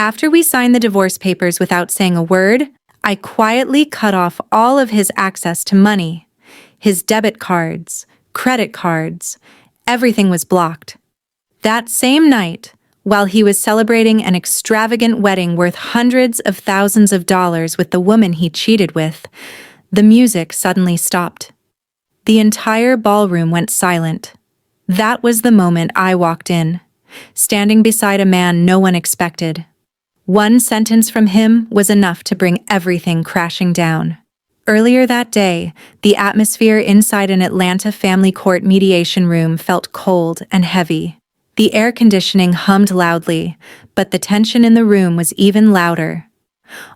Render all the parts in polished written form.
After we signed the divorce papers without saying a word, I quietly cut off all of his access to money. His debit cards, credit cards, everything was blocked. That same night, while he was celebrating an extravagant wedding worth hundreds of thousands of dollars with the woman he cheated with, the music suddenly stopped. The entire ballroom went silent. That was the moment I walked in, standing beside a man no one expected. One sentence from him was enough to bring everything crashing down. Earlier that day, the atmosphere inside an Atlanta family court mediation room felt cold and heavy. The air conditioning hummed loudly, but the tension in the room was even louder.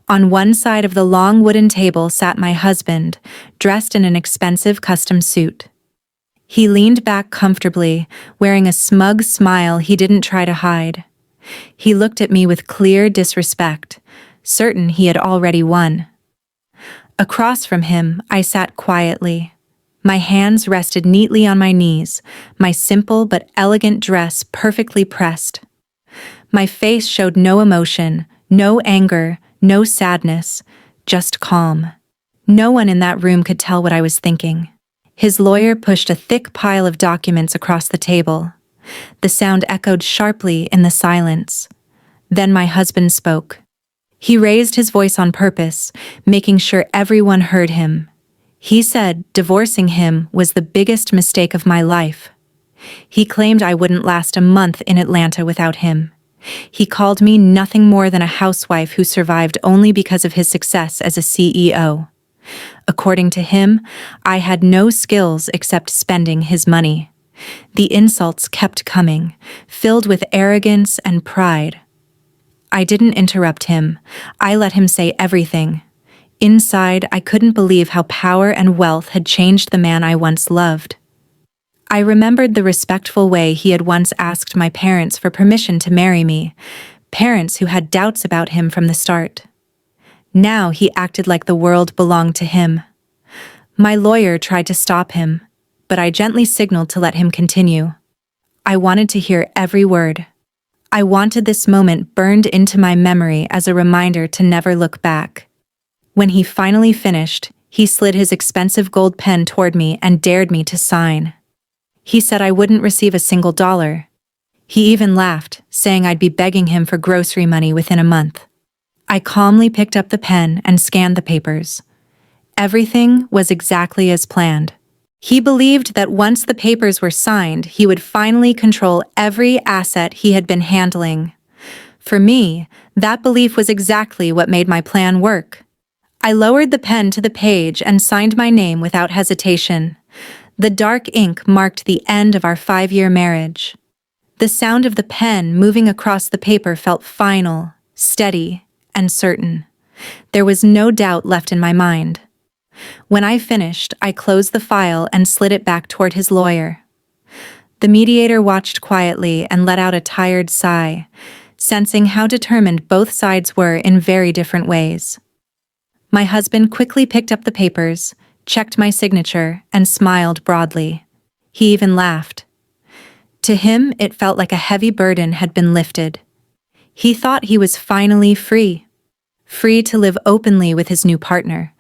On one side of the long wooden table sat my husband, dressed in an expensive custom suit. He leaned back comfortably, wearing a smug smile he didn't try to hide. He looked at me with clear disrespect, certain he had already won. Across from him, I sat quietly. My hands rested neatly on my knees, my simple but elegant dress perfectly pressed. My face showed no emotion, no anger, no sadness, just calm. No one in that room could tell what I was thinking. His lawyer pushed a thick pile of documents across the table. The sound echoed sharply in the silence. Then my husband spoke. He raised his voice on purpose, making sure everyone heard him. He said divorcing him was the biggest mistake of my life. He claimed I wouldn't last a month in Atlanta without him. He called me nothing more than a housewife who survived only because of his success as a CEO. According to him, I had no skills except spending his money. The insults kept coming, filled with arrogance and pride. I didn't interrupt him. I let him say everything. Inside, I couldn't believe how power and wealth had changed the man I once loved. I remembered the respectful way he had once asked my parents for permission to marry me, parents who had doubts about him from the start. Now he acted like the world belonged to him. My lawyer tried to stop him, but I gently signaled to let him continue. I wanted to hear every word. I wanted this moment burned into my memory as a reminder to never look back. When he finally finished, he slid his expensive gold pen toward me and dared me to sign. He said I wouldn't receive a single dollar. He even laughed, saying I'd be begging him for grocery money within a month. I calmly picked up the pen and scanned the papers. Everything was exactly as planned. He believed that once the papers were signed, he would finally control every asset he had been handling. For me, that belief was exactly what made my plan work. I lowered the pen to the page and signed my name without hesitation. The dark ink marked the end of our 5-year marriage. The sound of the pen moving across the paper felt final, steady, and certain. There was no doubt left in my mind. When I finished, I closed the file and slid it back toward his lawyer. The mediator watched quietly and let out a tired sigh, sensing how determined both sides were in very different ways. My husband quickly picked up the papers, checked my signature, and smiled broadly. He even laughed. To him, it felt like a heavy burden had been lifted. He thought he was finally free. Free to live openly with his new partner.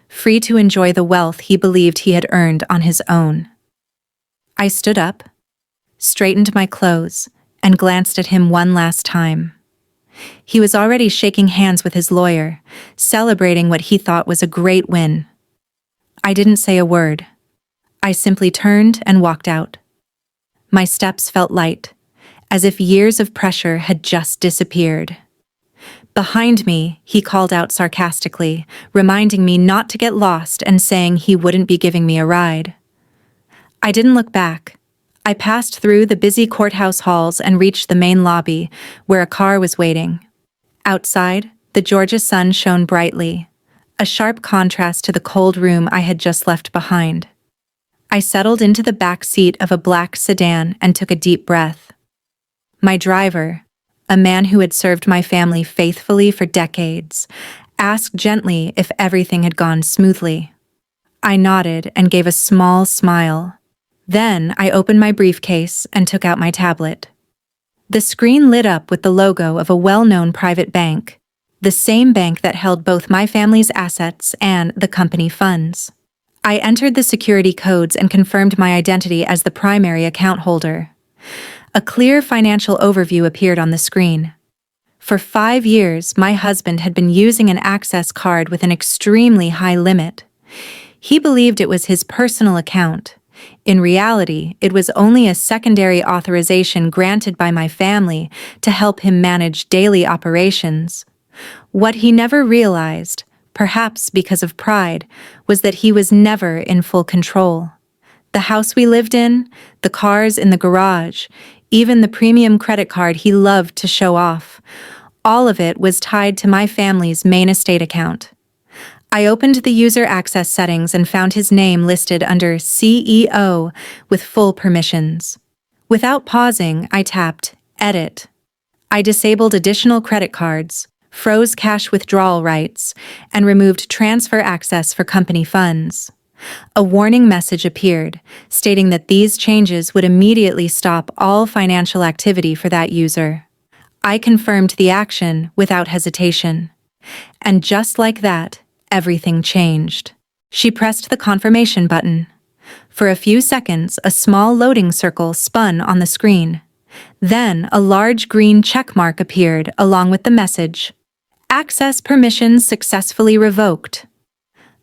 Free to enjoy the wealth he believed he had earned on his own. I stood up, straightened my clothes, and glanced at him one last time. He was already shaking hands with his lawyer, celebrating what he thought was a great win. I didn't say a word. I simply turned and walked out. My steps felt light, as if years of pressure had just disappeared. Behind me, he called out sarcastically, reminding me not to get lost and saying he wouldn't be giving me a ride. I didn't look back. I passed through the busy courthouse halls and reached the main lobby, where a car was waiting. Outside, the Georgia sun shone brightly, a sharp contrast to the cold room I had just left behind. I settled into the back seat of a black sedan and took a deep breath. My driver, a man who had served my family faithfully for decades, asked gently if everything had gone smoothly. I nodded and gave a small smile. Then I opened my briefcase and took out my tablet. The screen lit up with the logo of a well-known private bank, the same bank that held both my family's assets and the company funds. I entered the security codes and confirmed my identity as the primary account holder. A clear financial overview appeared on the screen. For 5 years, my husband had been using an access card with an extremely high limit. He believed it was his personal account. In reality, it was only a secondary authorization granted by my family to help him manage daily operations. What he never realized, perhaps because of pride, was that he was never in full control. The house we lived in, the cars in the garage, even the premium credit card he loved to show off, all of it was tied to my family's main estate account. I opened the user access settings and found his name listed under CEO with full permissions. Without pausing, I tapped Edit. I disabled additional credit cards, froze cash withdrawal rights, and removed transfer access for company funds. A warning message appeared, stating that these changes would immediately stop all financial activity for that user. I confirmed the action without hesitation. And just like that, everything changed. She pressed the confirmation button. For a few seconds, a small loading circle spun on the screen. Then, a large green check mark appeared along with the message, "Access permissions successfully revoked."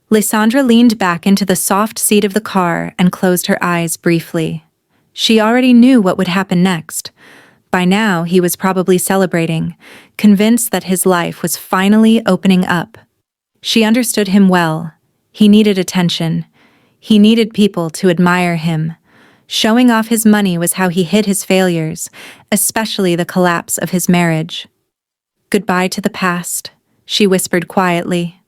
Lysandra leaned back into the soft seat of the car and closed her eyes briefly. She already knew what would happen next. By now, he was probably celebrating, convinced that his life was finally opening up. She understood him well. He needed attention. He needed people to admire him. Showing off his money was how he hid his failures, especially the collapse of his marriage. "Goodbye to the past," she whispered quietly.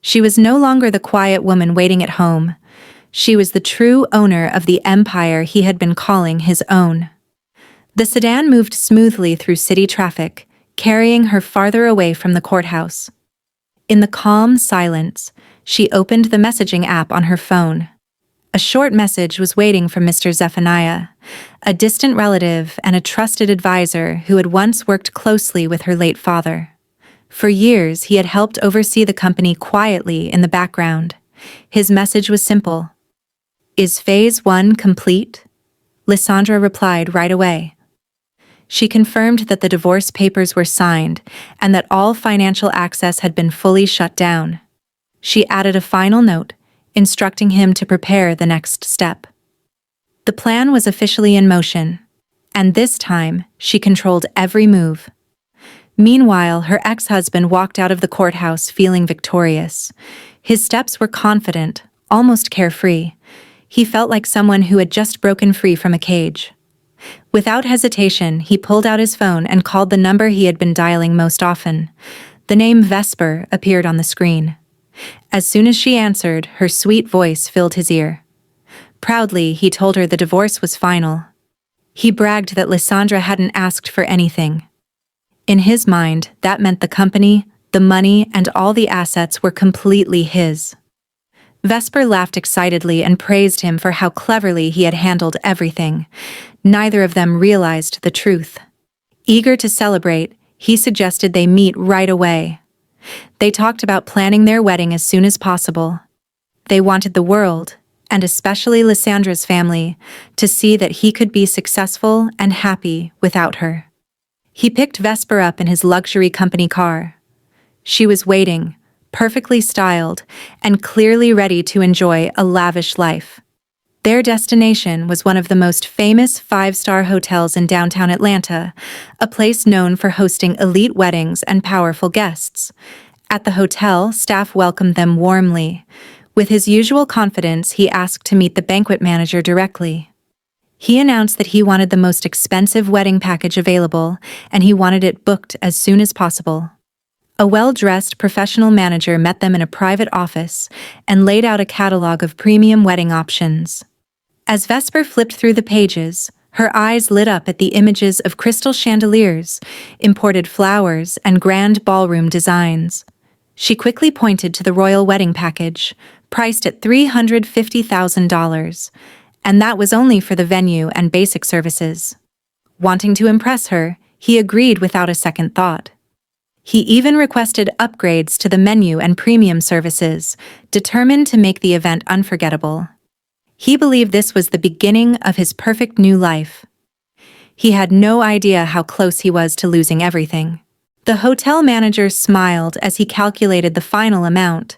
She was no longer the quiet woman waiting at home. She was the true owner of the empire he had been calling his own. The sedan moved smoothly through city traffic, carrying her farther away from the courthouse. In the calm silence, she opened the messaging app on her phone. A short message was waiting from Mr. Zephaniah, a distant relative and a trusted advisor who had once worked closely with her late father. For years, he had helped oversee the company quietly in the background. His message was simple. "Is Phase 1 complete?" Lysandra replied right away. She confirmed that the divorce papers were signed and that all financial access had been fully shut down. She added a final note, instructing him to prepare the next step. The plan was officially in motion, and this time she controlled every move. Meanwhile, her ex-husband walked out of the courthouse feeling victorious. His steps were confident, almost carefree. He felt like someone who had just broken free from a cage. Without hesitation, he pulled out his phone and called the number he had been dialing most often. The name Vesper appeared on the screen. As soon as she answered, her sweet voice filled his ear. Proudly, he told her the divorce was final. He bragged that Lysandra hadn't asked for anything. In his mind, that meant the company, the money, and all the assets were completely his. Vesper laughed excitedly and praised him for how cleverly he had handled everything. Neither of them realized the truth. Eager to celebrate, he suggested they meet right away. They talked about planning their wedding as soon as possible. They wanted the world, and especially Lysandra's family, to see that he could be successful and happy without her. He picked Vesper up in his luxury company car. She was waiting, perfectly styled, and clearly ready to enjoy a lavish life. Their destination was one of the most famous 5-star hotels in downtown Atlanta, a place known for hosting elite weddings and powerful guests. At the hotel, staff welcomed them warmly. With his usual confidence, he asked to meet the banquet manager directly. He announced that he wanted the most expensive wedding package available, and he wanted it booked as soon as possible. A well-dressed professional manager met them in a private office and laid out a catalog of premium wedding options. As Vesper flipped through the pages, her eyes lit up at the images of crystal chandeliers, imported flowers, and grand ballroom designs. She quickly pointed to the royal wedding package, priced at $350,000, and that was only for the venue and basic services. Wanting to impress her, he agreed without a second thought. He even requested upgrades to the menu and premium services, determined to make the event unforgettable. He believed this was the beginning of his perfect new life. He had no idea how close he was to losing everything. The hotel manager smiled as he calculated the final amount.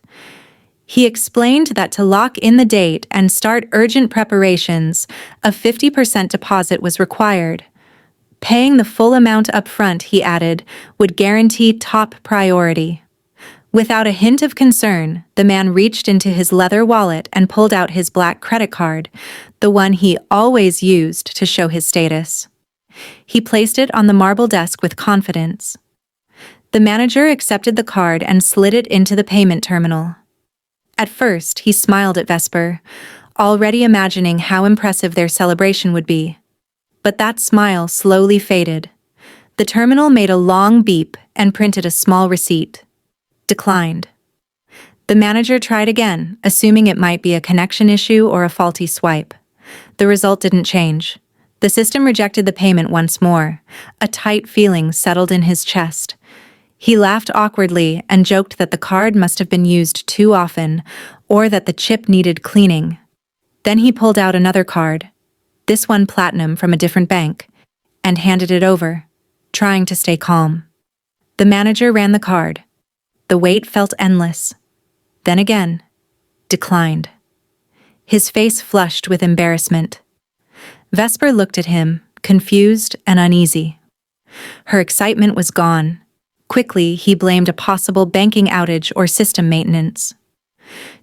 He explained that to lock in the date and start urgent preparations, a 50% deposit was required. Paying the full amount up front, he added, would guarantee top priority. Without a hint of concern, the man reached into his leather wallet and pulled out his black credit card, the one he always used to show his status. He placed it on the marble desk with confidence. The manager accepted the card and slid it into the payment terminal. At first, he smiled at Vesper, already imagining how impressive their celebration would be. But that smile slowly faded. The terminal made a long beep and printed a small receipt. Declined. The manager tried again, assuming it might be a connection issue or a faulty swipe. The result didn't change. The system rejected the payment once more. A tight feeling settled in his chest. He laughed awkwardly and joked that the card must have been used too often, or that the chip needed cleaning. Then he pulled out another card, this one platinum from a different bank, and handed it over, trying to stay calm. The manager ran the card. The wait felt endless. Then again, declined. His face flushed with embarrassment. Vesper looked at him, confused and uneasy. Her excitement was gone. Quickly, he blamed a possible banking outage or system maintenance.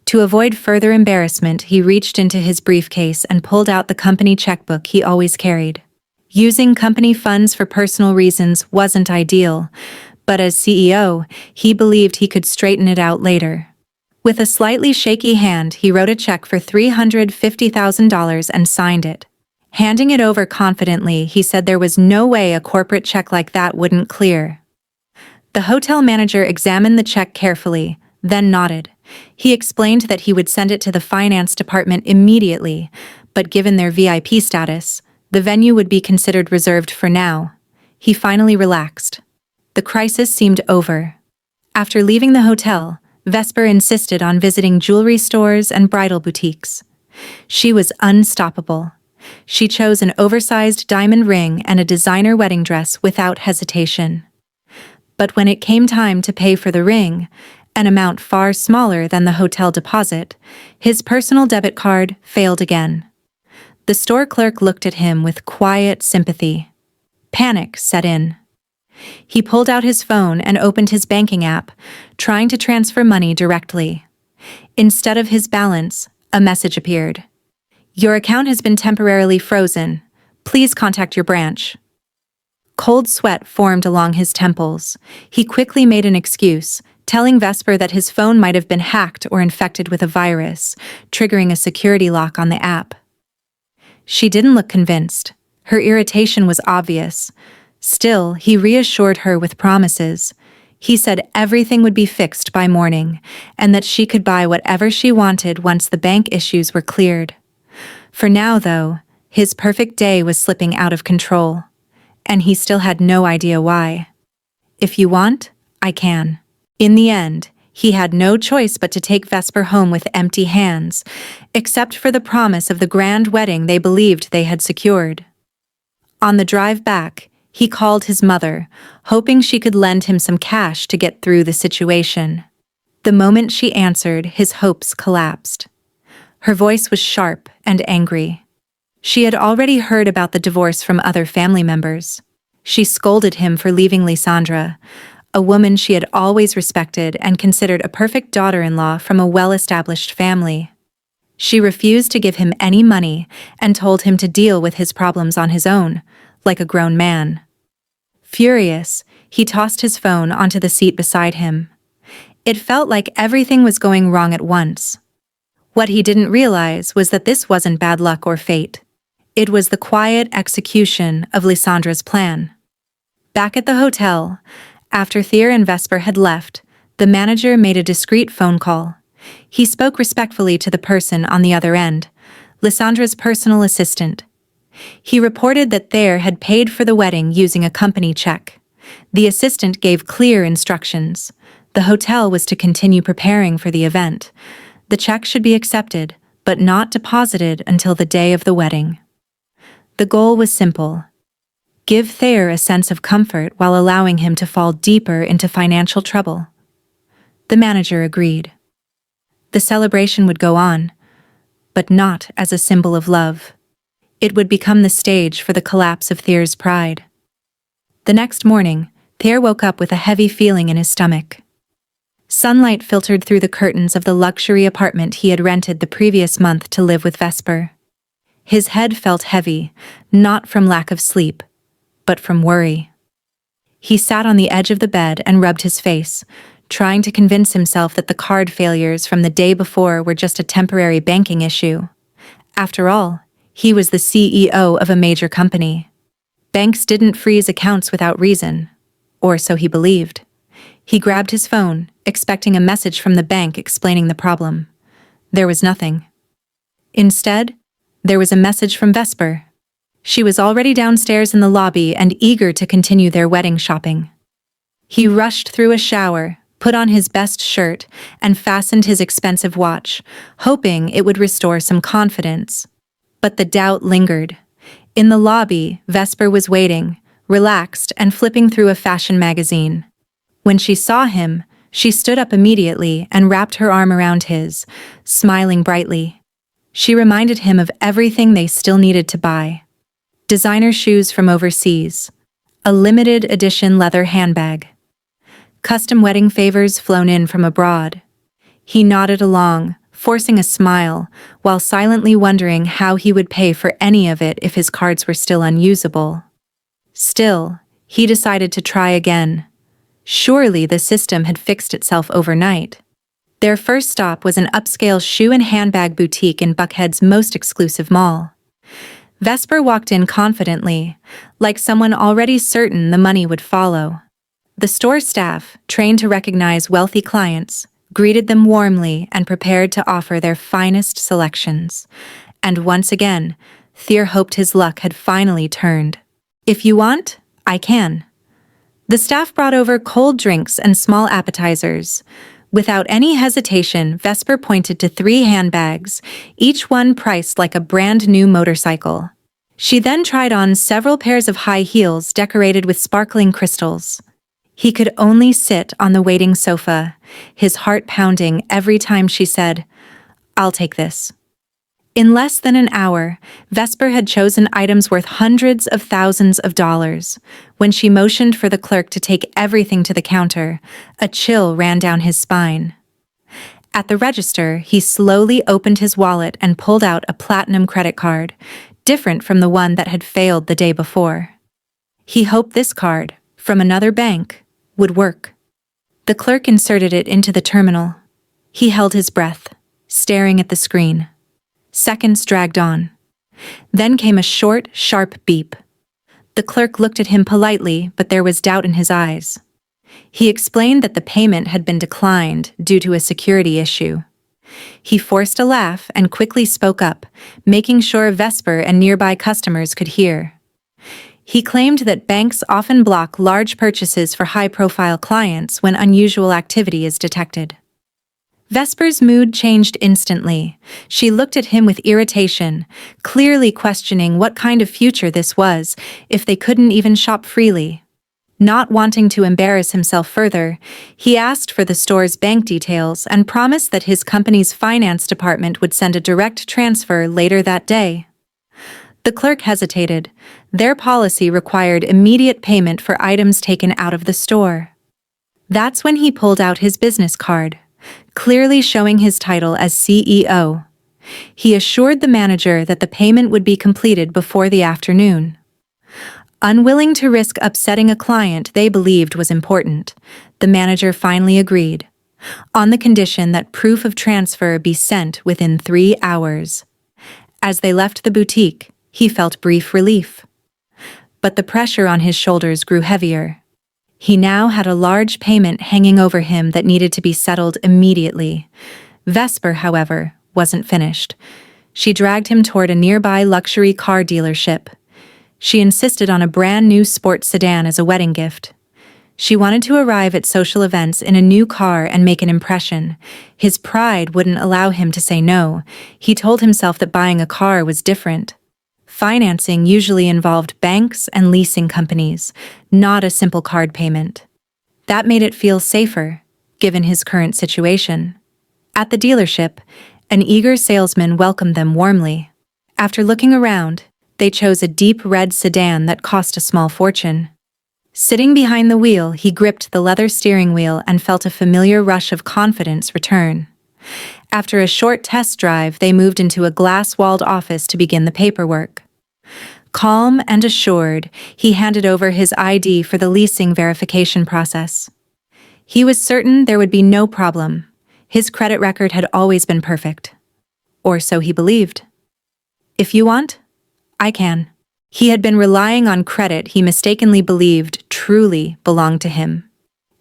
To avoid further embarrassment, he reached into his briefcase and pulled out the company checkbook he always carried. Using company funds for personal reasons wasn't ideal, but as CEO, he believed he could straighten it out later. With a slightly shaky hand, he wrote a check for $350,000 and signed it. Handing it over confidently, he said there was no way a corporate check like that wouldn't clear. The hotel manager examined the check carefully, then nodded. He explained that he would send it to the finance department immediately, but given their VIP status, the venue would be considered reserved for now. He finally relaxed. The crisis seemed over. After leaving the hotel, Vesper insisted on visiting jewelry stores and bridal boutiques. She was unstoppable. She chose an oversized diamond ring and a designer wedding dress without hesitation. But when it came time to pay for the ring, an amount far smaller than the hotel deposit, his personal debit card failed again. The store clerk looked at him with quiet sympathy. Panic set in. He pulled out his phone and opened his banking app, trying to transfer money directly. Instead of his balance, a message appeared. Your account has been temporarily frozen. Please contact your branch. Cold sweat formed along his temples. He quickly made an excuse, telling Vesper that his phone might have been hacked or infected with a virus, triggering a security lock on the app. She didn't look convinced. Her irritation was obvious. Still, he reassured her with promises. He said everything would be fixed by morning, and that she could buy whatever she wanted once the bank issues were cleared. For now, though, his perfect day was slipping out of control, and he still had no idea why. If you want, I can. In the end, he had no choice but to take Vesper home with empty hands, except for the promise of the grand wedding they believed they had secured. On the drive back, he called his mother, hoping she could lend him some cash to get through the situation. The moment she answered, his hopes collapsed. Her voice was sharp and angry. She had already heard about the divorce from other family members. She scolded him for leaving Lysandra, a woman she had always respected and considered a perfect daughter-in-law from a well-established family. She refused to give him any money and told him to deal with his problems on his own, like a grown man. Furious, he tossed his phone onto the seat beside him. It felt like everything was going wrong at once. What he didn't realize was that this wasn't bad luck or fate. It was the quiet execution of Lysandra's plan. Back at the hotel, after Thea and Vesper had left, the manager made a discreet phone call. He spoke respectfully to the person on the other end, Lysandra's personal assistant. He reported that Thayer had paid for the wedding using a company check. The assistant gave clear instructions. The hotel was to continue preparing for the event. The check should be accepted, but not deposited until the day of the wedding. The goal was simple: give Thayer a sense of comfort while allowing him to fall deeper into financial trouble. The manager agreed. The celebration would go on, but not as a symbol of love. It would become the stage for the collapse of Thayer's pride. The next morning, Thayer woke up with a heavy feeling in his stomach. Sunlight filtered through the curtains of the luxury apartment he had rented the previous month to live with Vesper. His head felt heavy, not from lack of sleep, but from worry. He sat on the edge of the bed and rubbed his face, trying to convince himself that the card failures from the day before were just a temporary banking issue. After all, he was the CEO of a major company. Banks didn't freeze accounts without reason, or so he believed. He grabbed his phone, expecting a message from the bank explaining the problem. There was nothing. Instead, there was a message from Vesper. She was already downstairs in the lobby and eager to continue their wedding shopping. He rushed through a shower, put on his best shirt, and fastened his expensive watch, hoping it would restore some confidence. But the doubt lingered. In the lobby, Vesper was waiting, relaxed and flipping through a fashion magazine. When she saw him, she stood up immediately and wrapped her arm around his, smiling brightly. She reminded him of everything they still needed to buy. Designer shoes from overseas, a limited edition leather handbag, custom wedding favors flown in from abroad. He nodded along, forcing a smile, while silently wondering how he would pay for any of it if his cards were still unusable. Still, he decided to try again. Surely the system had fixed itself overnight. Their first stop was an upscale shoe and handbag boutique in Buckhead's most exclusive mall. Vesper walked in confidently, like someone already certain the money would follow. The store staff, trained to recognize wealthy clients, greeted them warmly and prepared to offer their finest selections. And once again, Thayer hoped his luck had finally turned. "If you want, I can." The staff brought over cold drinks and small appetizers. Without any hesitation, Vesper pointed to 3 handbags, each one priced like a brand-new motorcycle. She then tried on several pairs of high heels decorated with sparkling crystals. He could only sit on the waiting sofa, his heart pounding every time she said, "I'll take this." In less than an hour, Vesper had chosen items worth hundreds of thousands of dollars. When she motioned for the clerk to take everything to the counter, a chill ran down his spine. At the register, he slowly opened his wallet and pulled out a platinum credit card, different from the one that had failed the day before. He hoped this card, from another bank, would work. The clerk inserted it into the terminal. He held his breath, staring at the screen. Seconds dragged on. Then came a short, sharp beep. The clerk looked at him politely, but there was doubt in his eyes. He explained that the payment had been declined due to a security issue. He forced a laugh and quickly spoke up, making sure Vesper and nearby customers could hear. He claimed that banks often block large purchases for high-profile clients when unusual activity is detected. Vesper's mood changed instantly. She looked at him with irritation, clearly questioning what kind of future this was if they couldn't even shop freely. Not wanting to embarrass himself further, he asked for the store's bank details and promised that his company's finance department would send a direct transfer later that day. The clerk hesitated. Their policy required immediate payment for items taken out of the store. That's when he pulled out his business card, clearly showing his title as CEO. He assured the manager that the payment would be completed before the afternoon. Unwilling to risk upsetting a client they believed was important, the manager finally agreed, on the condition that proof of transfer be sent within 3 hours. As they left the boutique, he felt brief relief. But the pressure on his shoulders grew heavier. He now had a large payment hanging over him that needed to be settled immediately. Vesper, however, wasn't finished. She dragged him toward a nearby luxury car dealership. She insisted on a brand new sports sedan as a wedding gift. She wanted to arrive at social events in a new car and make an impression. His pride wouldn't allow him to say no. He told himself that buying a car was different. Financing usually involved banks and leasing companies, not a simple card payment. That made it feel safer, given his current situation. At the dealership, an eager salesman welcomed them warmly. After looking around, they chose a deep red sedan that cost a small fortune. Sitting behind the wheel, he gripped the leather steering wheel and felt a familiar rush of confidence return. After a short test drive, they moved into a glass-walled office to begin the paperwork. Calm and assured, he handed over his ID for the leasing verification process. He was certain there would be no problem. His credit record had always been perfect. Or so he believed. "If you want, I can." He had been relying on credit he mistakenly believed truly belonged to him.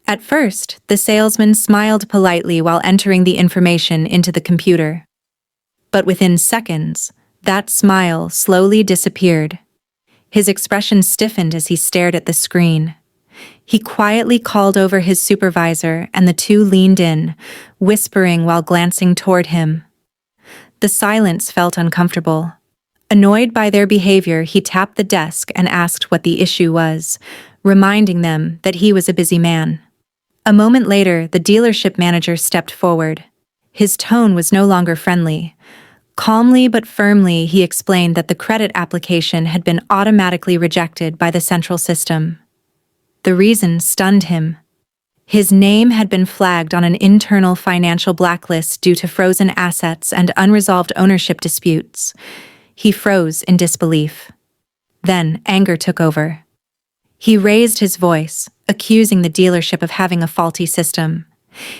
At first, the salesman smiled politely while entering the information into the computer. But within seconds, that smile slowly disappeared. His expression stiffened as he stared at the screen. He quietly called over his supervisor, and the two leaned in, whispering while glancing toward him. The silence felt uncomfortable. Annoyed by their behavior, he tapped the desk and asked what the issue was, reminding them that he was a busy man. A moment later, the dealership manager stepped forward. His tone was no longer friendly. Calmly but firmly, he explained that the credit application had been automatically rejected by the central system. The reason stunned him. His name had been flagged on an internal financial blacklist due to frozen assets and unresolved ownership disputes. He froze in disbelief. Then anger took over. He raised his voice, accusing the dealership of having a faulty system.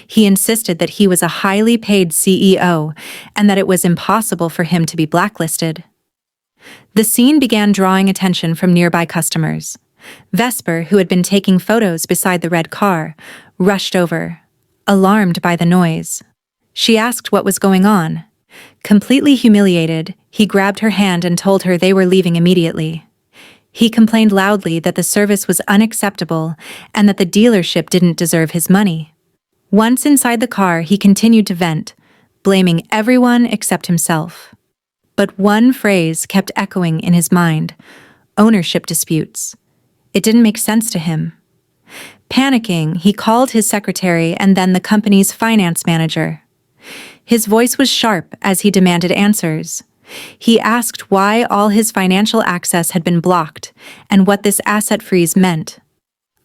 He insisted that he was a highly paid CEO and that it was impossible for him to be blacklisted. The scene began drawing attention from nearby customers. Vesper, who had been taking photos beside the red car, rushed over, alarmed by the noise. She asked what was going on. Completely humiliated, he grabbed her hand and told her they were leaving immediately. He complained loudly that the service was unacceptable and that the dealership didn't deserve his money. Once inside the car, he continued to vent, blaming everyone except himself. But one phrase kept echoing in his mind: ownership disputes. It didn't make sense to him. Panicking, he called his secretary and then the company's finance manager. His voice was sharp as he demanded answers. He asked why all his financial access had been blocked and what this asset freeze meant.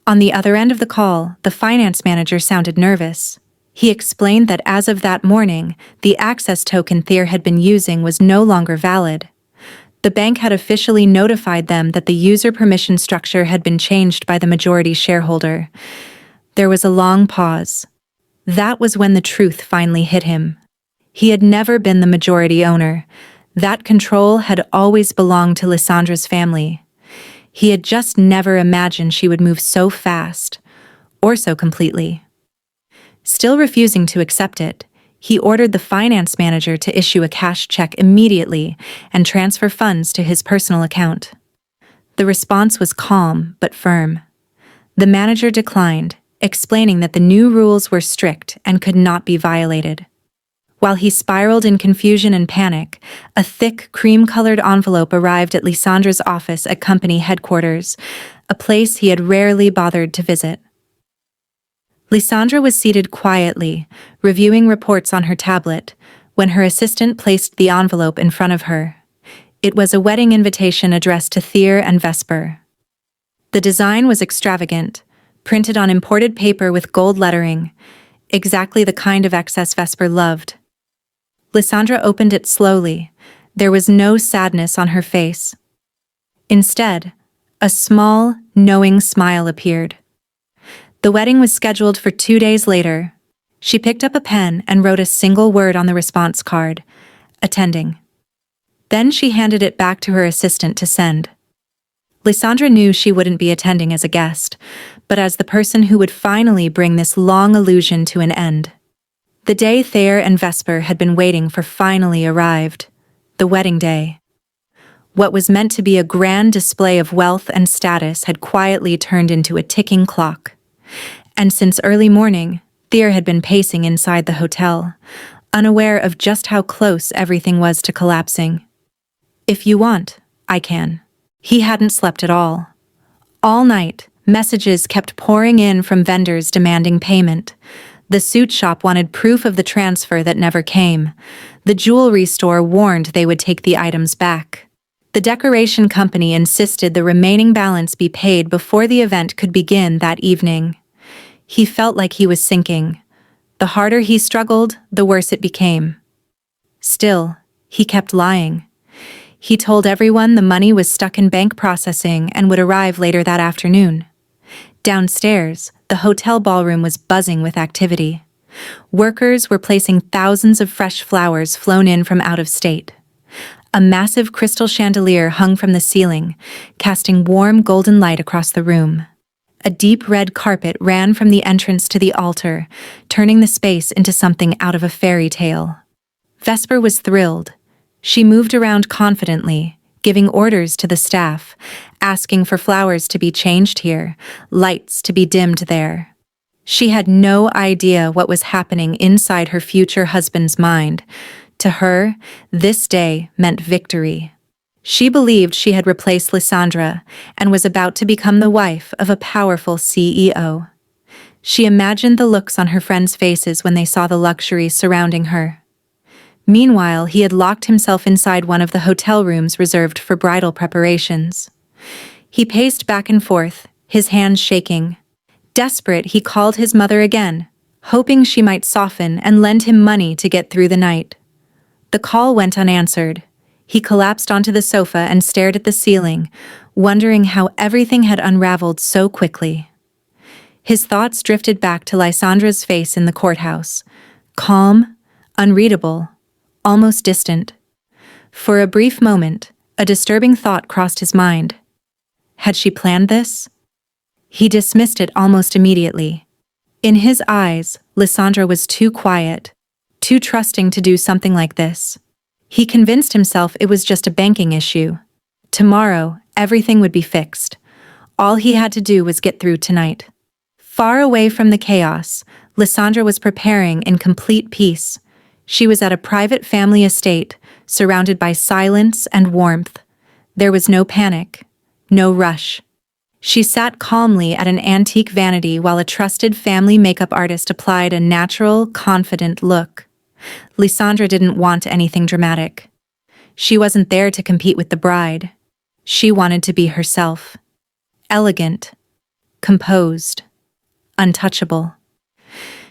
On the other end of the call, the finance manager sounded nervous. He explained that as of that morning, the access token Thayer had been using was no longer valid. The bank had officially notified them that the user permission structure had been changed by the majority shareholder. There was a long pause. That was when the truth finally hit him. He had never been the majority owner. That control had always belonged to Lysandra's family. He had just never imagined she would move so fast, or so completely. Still refusing to accept it, he ordered the finance manager to issue a cash check immediately and transfer funds to his personal account. The response was calm but firm. The manager declined, explaining that the new rules were strict and could not be violated. While he spiraled in confusion and panic, a thick, cream-colored envelope arrived at Lysandra's office at company headquarters, a place he had rarely bothered to visit. Lysandra was seated quietly, reviewing reports on her tablet, when her assistant placed the envelope in front of her. It was a wedding invitation addressed to Thayer and Vesper. The design was extravagant, printed on imported paper with gold lettering, exactly the kind of excess Vesper loved. Lysandra opened it slowly. There was no sadness on her face. Instead, a small, knowing smile appeared. The wedding was scheduled for 2 days later. She picked up a pen and wrote a single word on the response card: attending. Then she handed it back to her assistant to send. Lysandra knew she wouldn't be attending as a guest, but as the person who would finally bring this long illusion to an end. The day Thayer and Vesper had been waiting for finally arrived, the wedding day. What was meant to be a grand display of wealth and status had quietly turned into a ticking clock. And since early morning, Thea had been pacing inside the hotel, unaware of just how close everything was to collapsing. "If you want, I can." He hadn't slept at all. All night, messages kept pouring in from vendors demanding payment. The suit shop wanted proof of the transfer that never came. The jewelry store warned they would take the items back. The decoration company insisted the remaining balance be paid before the event could begin that evening. He felt like he was sinking. The harder he struggled, the worse it became. Still, he kept lying. He told everyone the money was stuck in bank processing and would arrive later that afternoon. Downstairs, the hotel ballroom was buzzing with activity. Workers were placing thousands of fresh flowers flown in from out of state. A massive crystal chandelier hung from the ceiling, casting warm golden light across the room. A deep red carpet ran from the entrance to the altar, turning the space into something out of a fairy tale. Vesper was thrilled. She moved around confidently, giving orders to the staff, asking for flowers to be changed here, lights to be dimmed there. She had no idea what was happening inside her future husband's mind. To her, this day meant victory. She believed she had replaced Lysandra and was about to become the wife of a powerful CEO. She imagined the looks on her friends' faces when they saw the luxury surrounding her. Meanwhile, he had locked himself inside one of the hotel rooms reserved for bridal preparations. He paced back and forth, his hands shaking. Desperate, he called his mother again, hoping she might soften and lend him money to get through the night. The call went unanswered. He collapsed onto the sofa and stared at the ceiling, wondering how everything had unraveled so quickly. His thoughts drifted back to Lysandra's face in the courthouse, calm, unreadable, almost distant. For a brief moment, a disturbing thought crossed his mind. Had she planned this? He dismissed it almost immediately. In his eyes, Lysandra was too quiet, too trusting to do something like this. He convinced himself it was just a banking issue. Tomorrow, everything would be fixed. All he had to do was get through tonight. Far away from the chaos, Lysandra was preparing in complete peace. She was at a private family estate, surrounded by silence and warmth. There was no panic, no rush. She sat calmly at an antique vanity while a trusted family makeup artist applied a natural, confident look. Lysandra didn't want anything dramatic. She wasn't there to compete with the bride. She wanted to be herself. Elegant, composed, untouchable.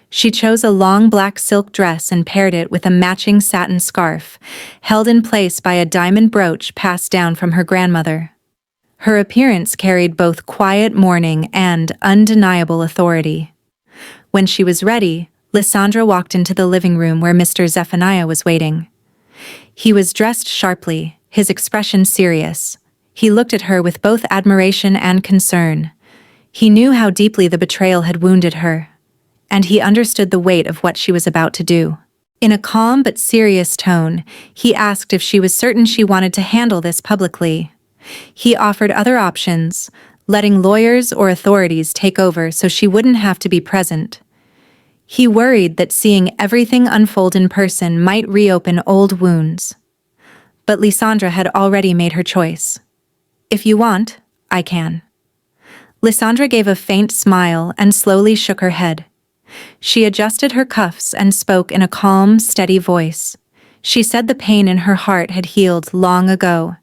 She chose a long black silk dress and paired it with a matching satin scarf, held in place by a diamond brooch passed down from her grandmother. Her appearance carried both quiet mourning and undeniable authority. When she was ready, Lysandra walked into the living room where Mr. Zephaniah was waiting. He was dressed sharply, his expression serious. He looked at her with both admiration and concern. He knew how deeply the betrayal had wounded her, and he understood the weight of what she was about to do. In a calm but serious tone, he asked if she was certain she wanted to handle this publicly. He offered other options, letting lawyers or authorities take over so she wouldn't have to be present. He worried that seeing everything unfold in person might reopen old wounds. But Lysandra had already made her choice. "If you want, I can." Lysandra gave a faint smile and slowly shook her head. She adjusted her cuffs and spoke in a calm, steady voice. She said the pain in her heart had healed long ago.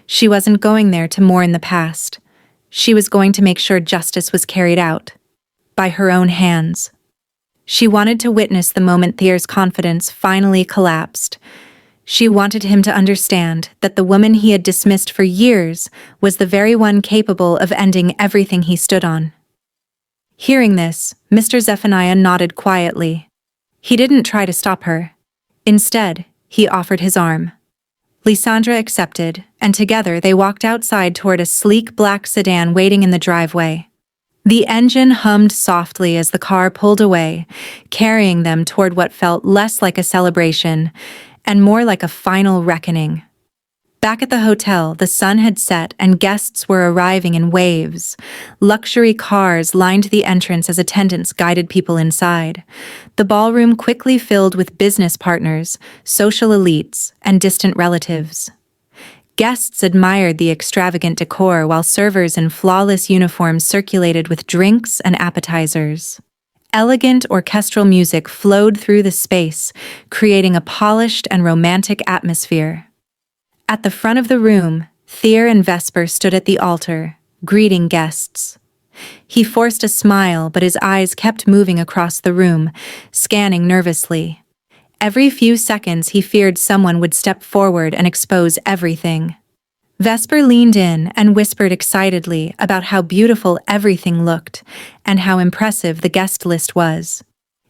She wasn't going there to mourn the past. She was going to make sure justice was carried out. By her own hands. She wanted to witness the moment Thea's confidence finally collapsed. She wanted him to understand that the woman he had dismissed for years was the very one capable of ending everything he stood on. Hearing this, Mr. Zephaniah nodded quietly. He didn't try to stop her. Instead, he offered his arm. Lysandra accepted, and together they walked outside toward a sleek black sedan waiting in the driveway. The engine hummed softly as the car pulled away, carrying them toward what felt less like a celebration and more like a final reckoning. Back at the hotel, the sun had set and guests were arriving in waves. Luxury cars lined the entrance as attendants guided people inside. The ballroom quickly filled with business partners, social elites, and distant relatives. Guests admired the extravagant decor while servers in flawless uniforms circulated with drinks and appetizers. Elegant orchestral music flowed through the space, creating a polished and romantic atmosphere. At the front of the room, Thyr and Vesper stood at the altar, greeting guests. He forced a smile, but his eyes kept moving across the room, scanning nervously. Every few seconds he feared someone would step forward and expose everything. Vesper leaned in and whispered excitedly about how beautiful everything looked and how impressive the guest list was.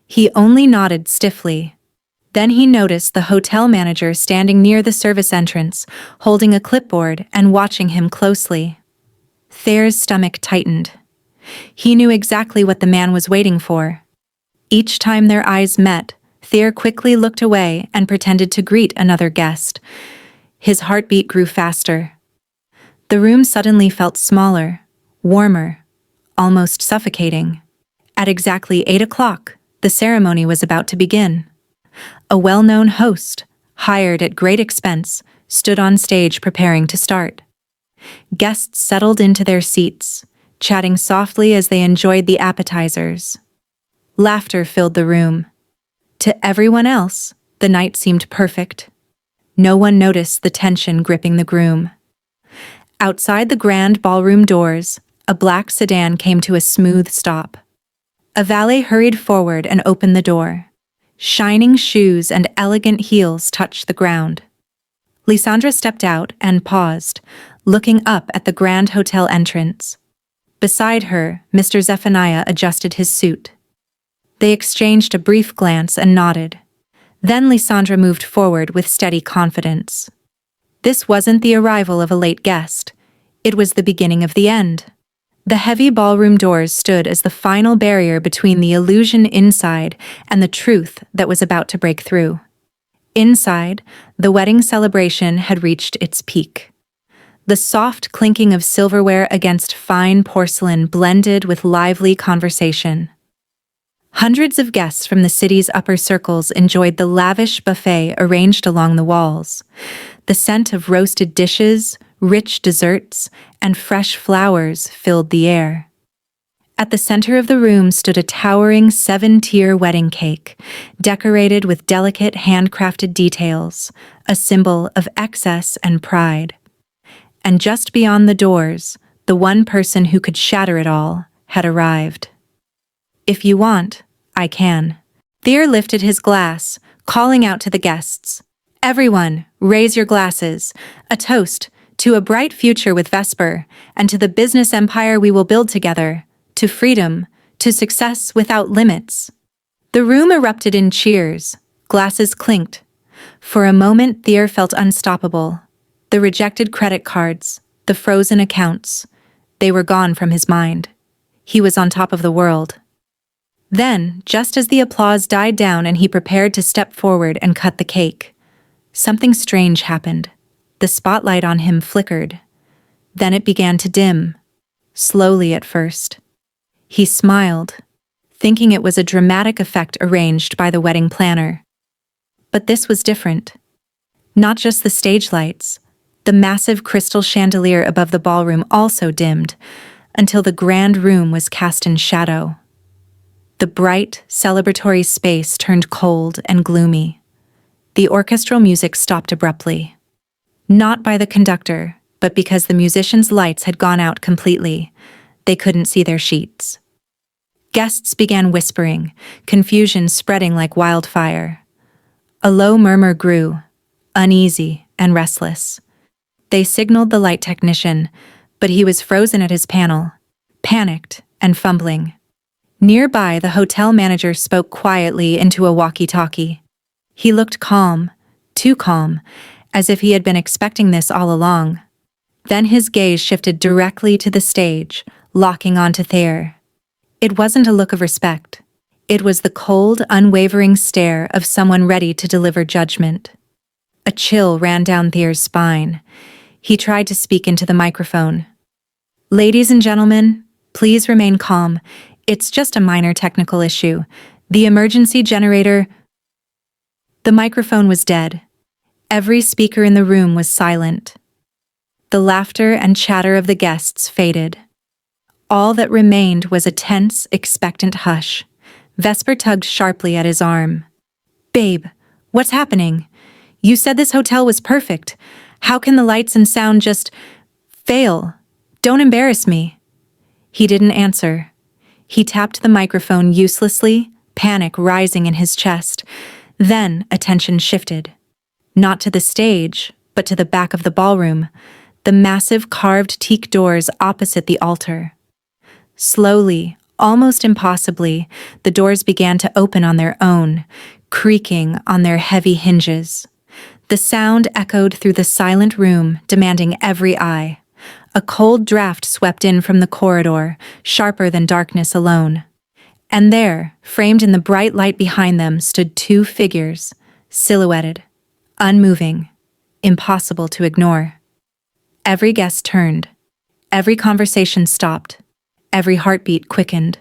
He only nodded stiffly. Then he noticed the hotel manager standing near the service entrance, holding a clipboard and watching him closely. Thyr's stomach tightened. He knew exactly what the man was waiting for. Each time their eyes met, Thyr quickly looked away and pretended to greet another guest. His heartbeat grew faster. The room suddenly felt smaller, warmer, almost suffocating. At exactly 8 o'clock, the ceremony was about to begin. A well-known host, hired at great expense, stood on stage preparing to start. Guests settled into their seats, chatting softly as they enjoyed the appetizers. Laughter filled the room. To everyone else, the night seemed perfect. No one noticed the tension gripping the groom. Outside the grand ballroom doors, a black sedan came to a smooth stop. A valet hurried forward and opened the door. Shining shoes and elegant heels touched the ground. Lysandra stepped out and paused, looking up at the grand hotel entrance. Beside her, Mr. Zephaniah adjusted his suit. They exchanged a brief glance and nodded. Then Lysandra moved forward with steady confidence. This wasn't the arrival of a late guest. It was the beginning of the end. The heavy ballroom doors stood as the final barrier between the illusion inside and the truth that was about to break through. Inside, the wedding celebration had reached its peak. The soft clinking of silverware against fine porcelain blended with lively conversation. Hundreds of guests from the city's upper circles enjoyed the lavish buffet arranged along the walls. The scent of roasted dishes, rich desserts, and fresh flowers filled the air. At the center of the room stood a towering 7-tier wedding cake, decorated with delicate handcrafted details, a symbol of excess and pride. And just beyond the doors, the one person who could shatter it all had arrived. "If you want, I can." Thyr lifted his glass, calling out to the guests. "Everyone, raise your glasses. A toast to a bright future with Vesper, and to the business empire we will build together, to freedom, to success without limits." The room erupted in cheers, glasses clinked. For a moment Thyr felt unstoppable. The rejected credit cards, the frozen accounts, they were gone from his mind. He was on top of the world. Then, just as the applause died down and he prepared to step forward and cut the cake, something strange happened. The spotlight on him flickered. Then it began to dim, slowly at first. He smiled, thinking it was a dramatic effect arranged by the wedding planner. But this was different. Not just the stage lights, the massive crystal chandelier above the ballroom also dimmed, until the grand room was cast in shadow. The bright, celebratory space turned cold and gloomy. The orchestral music stopped abruptly. Not by the conductor, but because the musicians' lights had gone out completely. They couldn't see their sheets. Guests began whispering, confusion spreading like wildfire. A low murmur grew, uneasy and restless. They signaled the light technician, but he was frozen at his panel, panicked and fumbling. Nearby, the hotel manager spoke quietly into a walkie-talkie. He looked calm, too calm, as if he had been expecting this all along. Then his gaze shifted directly to the stage, locking onto Thyr. It wasn't a look of respect. It was the cold, unwavering stare of someone ready to deliver judgment. A chill ran down Thier's spine. He tried to speak into the microphone. "Ladies and gentlemen, please remain calm. It's just a minor technical issue. The emergency generator..." The microphone was dead. Every speaker in the room was silent. The laughter and chatter of the guests faded. All that remained was a tense, expectant hush. Vesper tugged sharply at his arm. "Babe, what's happening? You said this hotel was perfect. How can the lights and sound just fail? Don't embarrass me." He didn't answer. He tapped the microphone uselessly, panic rising in his chest. Then attention shifted. Not to the stage, but to the back of the ballroom, the massive carved teak doors opposite the altar. Slowly, almost impossibly, the doors began to open on their own, creaking on their heavy hinges. The sound echoed through the silent room, demanding every eye. A cold draft swept in from the corridor, sharper than darkness alone. And there, framed in the bright light behind them, stood two figures, silhouetted, unmoving, impossible to ignore. Every guest turned. Every conversation stopped. Every heartbeat quickened.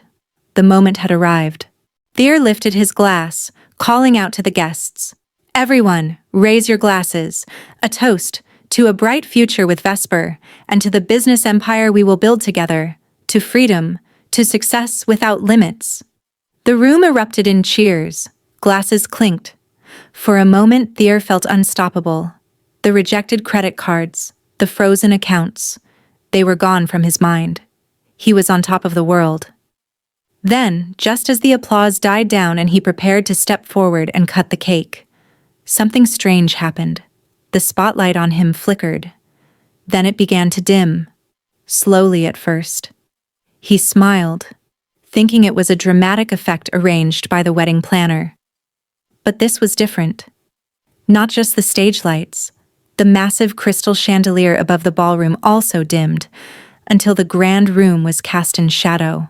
The moment had arrived. Thier lifted his glass, calling out to the guests. "Everyone, raise your glasses. A toast to a bright future with Vesper, and to the business empire we will build together, to freedom, to success without limits." The room erupted in cheers. Glasses clinked. For a moment, Thier felt unstoppable. The rejected credit cards, the frozen accounts, they were gone from his mind. He was on top of the world. Then, just as the applause died down and he prepared to step forward and cut the cake, something strange happened. The spotlight on him flickered. Then it began to dim, slowly at first. He smiled, thinking it was a dramatic effect arranged by the wedding planner. But this was different. Not just the stage lights, the massive crystal chandelier above the ballroom also dimmed, until the grand room was cast in shadow.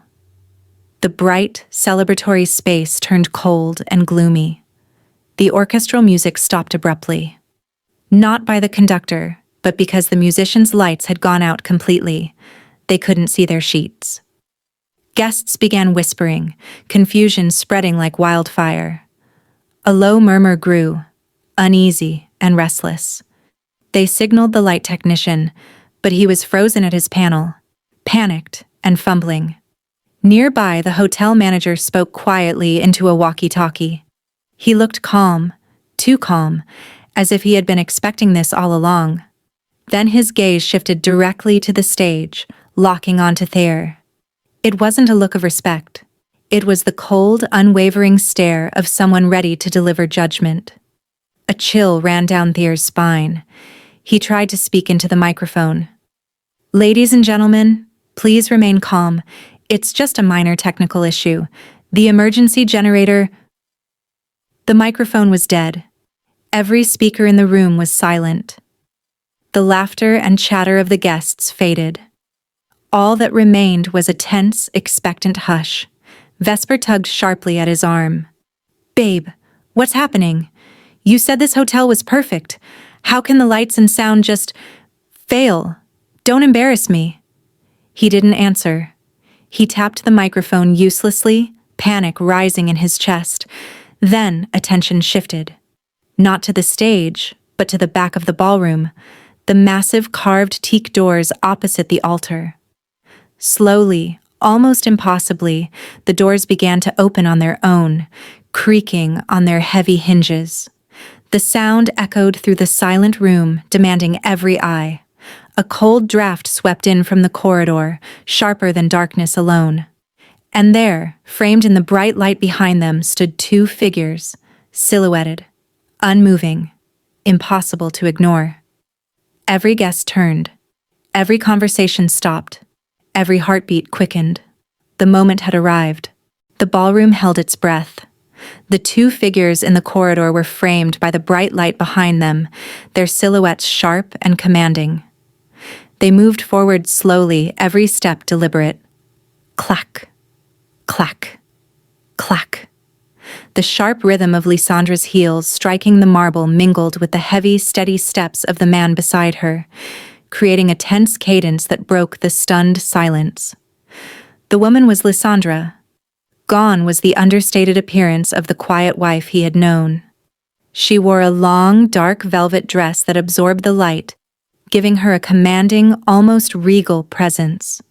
The bright, celebratory space turned cold and gloomy. The orchestral music stopped abruptly. Not by the conductor, but because the musicians' lights had gone out completely. They couldn't see their sheets. Guests began whispering, confusion spreading like wildfire. A low murmur grew, uneasy and restless. They signaled the light technician, but he was frozen at his panel, panicked and fumbling. Nearby, the hotel manager spoke quietly into a walkie-talkie. He looked calm, too calm, as if he had been expecting this all along. Then his gaze shifted directly to the stage, locking onto Thayer. It wasn't a look of respect. It was the cold, unwavering stare of someone ready to deliver judgment. A chill ran down Thayer's spine. He tried to speak into the microphone. "Ladies and gentlemen, please remain calm. It's just a minor technical issue. The emergency generator..." The microphone was dead. Every speaker in the room was silent. The laughter and chatter of the guests faded. All that remained was a tense, expectant hush. Vesper tugged sharply at his arm. "Babe, what's happening? You said this hotel was perfect. How can the lights and sound just fail? Don't embarrass me." He didn't answer. He tapped the microphone uselessly, panic rising in his chest. Then attention shifted. Not to the stage, but to the back of the ballroom, the massive carved teak doors opposite the altar. Slowly, almost impossibly, the doors began to open on their own, creaking on their heavy hinges. The sound echoed through the silent room, demanding every eye. A cold draft swept in from the corridor, sharper than darkness alone. And there, framed in the bright light behind them, stood two figures, silhouetted, unmoving, impossible to ignore. Every guest turned. Every conversation stopped. Every heartbeat quickened. The moment had arrived. The ballroom held its breath. The two figures in the corridor were framed by the bright light behind them, their silhouettes sharp and commanding. They moved forward slowly, every step deliberate. Clack, clack, clack. The sharp rhythm of Lysandra's heels striking the marble mingled with the heavy, steady steps of the man beside her, creating a tense cadence that broke the stunned silence. The woman was Lysandra. Gone was the understated appearance of the quiet wife he had known. She wore a long, dark velvet dress that absorbed the light, giving her a commanding, almost regal presence.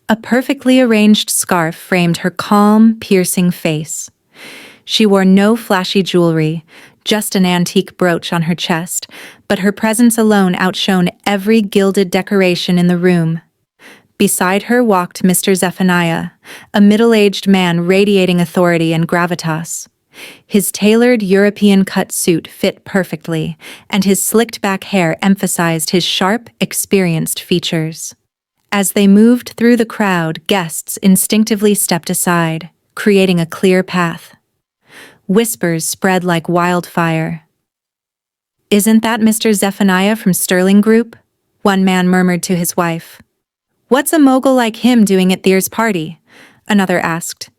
A perfectly arranged scarf framed her calm, piercing face. She wore no flashy jewelry, just an antique brooch on her chest, but her presence alone outshone every gilded decoration in the room. Beside her walked Mr. Zephaniah, a middle-aged man radiating authority and gravitas. His tailored European-cut suit fit perfectly, and his slicked-back hair emphasized his sharp, experienced features. As they moved through the crowd, guests instinctively stepped aside, creating a clear path. Whispers spread like wildfire. "Isn't that Mr. Zephaniah from Sterling Group?" one man murmured to his wife. "What's a mogul like him doing at Thier's party?" another asked.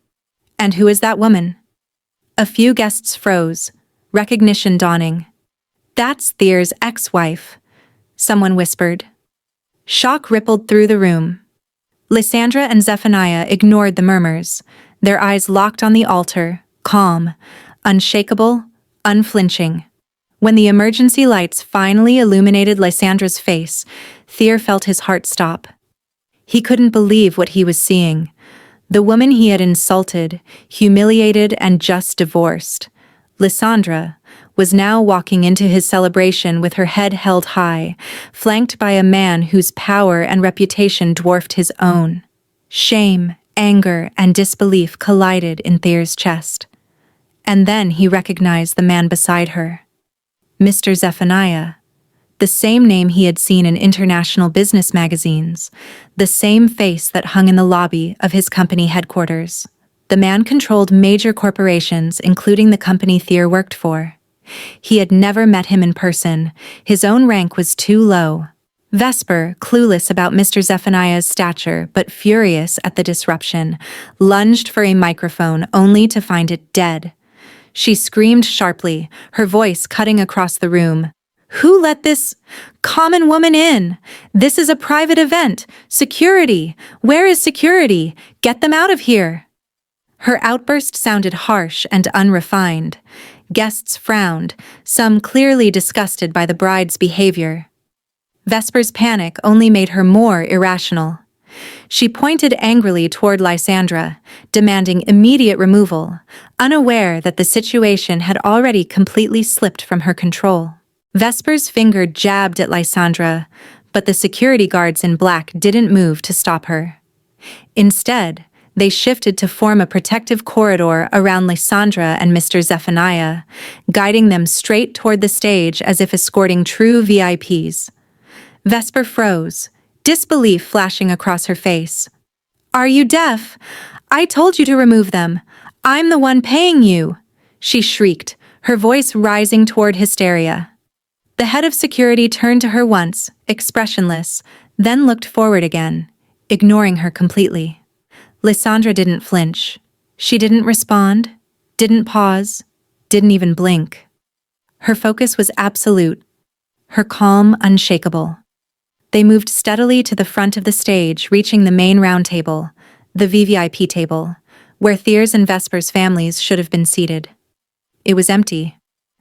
"And who is that woman?" A few guests froze, recognition dawning. "That's Thier's ex-wife," someone whispered. Shock rippled through the room. Lysandra and Zephaniah ignored the murmurs, their eyes locked on the altar, calm, unshakable, unflinching. When the emergency lights finally illuminated Lysandra's face, Thier felt his heart stop. He couldn't believe what he was seeing. The woman he had insulted, humiliated, and just divorced, Lysandra, was now walking into his celebration with her head held high, flanked by a man whose power and reputation dwarfed his own. Shame, anger, and disbelief collided in Thier's chest. And then he recognized the man beside her. Mr. Zephaniah. The same name he had seen in international business magazines, the same face that hung in the lobby of his company headquarters. The man controlled major corporations, including the company Thier worked for. He had never met him in person. His own rank was too low. Vesper, clueless about Mr. Zephaniah's stature but furious at the disruption, lunged for a microphone only to find it dead. She screamed sharply, her voice cutting across the room. "Who let this common woman in? This is a private event. Security! Where is security? Get them out of here!" Her outburst sounded harsh and unrefined. Guests frowned, some clearly disgusted by the bride's behavior. Vesper's panic only made her more irrational. She pointed angrily toward Lysandra, demanding immediate removal, unaware that the situation had already completely slipped from her control. Vesper's finger jabbed at Lysandra, but the security guards in black didn't move to stop her. Instead, they shifted to form a protective corridor around Lysandra and Mr. Zephaniah, guiding them straight toward the stage as if escorting true VIPs. Vesper froze, disbelief flashing across her face. "Are you deaf? I told you to remove them. I'm the one paying you," she shrieked, her voice rising toward hysteria. The head of security turned to her once, expressionless, then looked forward again, ignoring her completely. Lysandra didn't flinch. She didn't respond, didn't pause, didn't even blink. Her focus was absolute, her calm unshakable. They moved steadily to the front of the stage, reaching the main round table, the VVIP table, where Thier's and Vesper's families should have been seated. It was empty.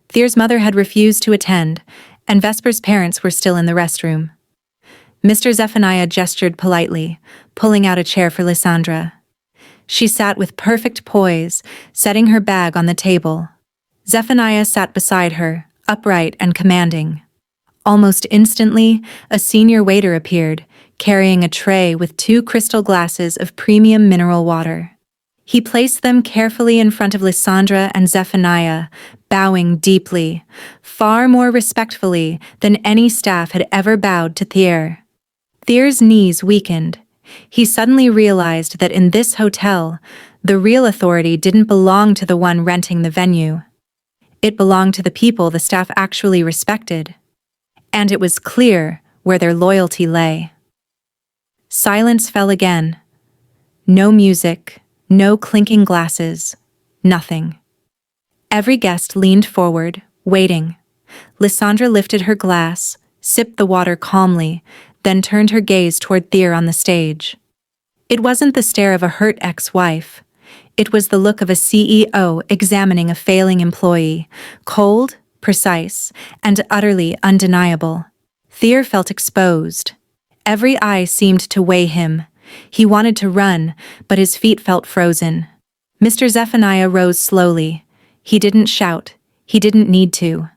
Thier's mother had refused to attend, and Vesper's parents were still in the restroom. Mr. Zephaniah gestured politely, pulling out a chair for Lysandra. She sat with perfect poise, setting her bag on the table. Zephaniah sat beside her, upright and commanding. Almost instantly, a senior waiter appeared, carrying a tray with 2 crystal glasses of premium mineral water. He placed them carefully in front of Lysandra and Zephaniah, bowing deeply, far more respectfully than any staff had ever bowed to Thier. Thier's knees weakened. He suddenly realized that in this hotel, the real authority didn't belong to the one renting the venue. It belonged to the people the staff actually respected. And it was clear where their loyalty lay. Silence fell again. No music, no clinking glasses, nothing. Every guest leaned forward, waiting. Lysandra lifted her glass, sipped the water calmly, then turned her gaze toward Thea on the stage. It wasn't the stare of a hurt ex-wife. It was the look of a CEO examining a failing employee, cold, precise, and utterly undeniable. Thea felt exposed. Every eye seemed to weigh him. He wanted to run, but his feet felt frozen. Mr. Zephaniah rose slowly. He didn't shout. He didn't need to.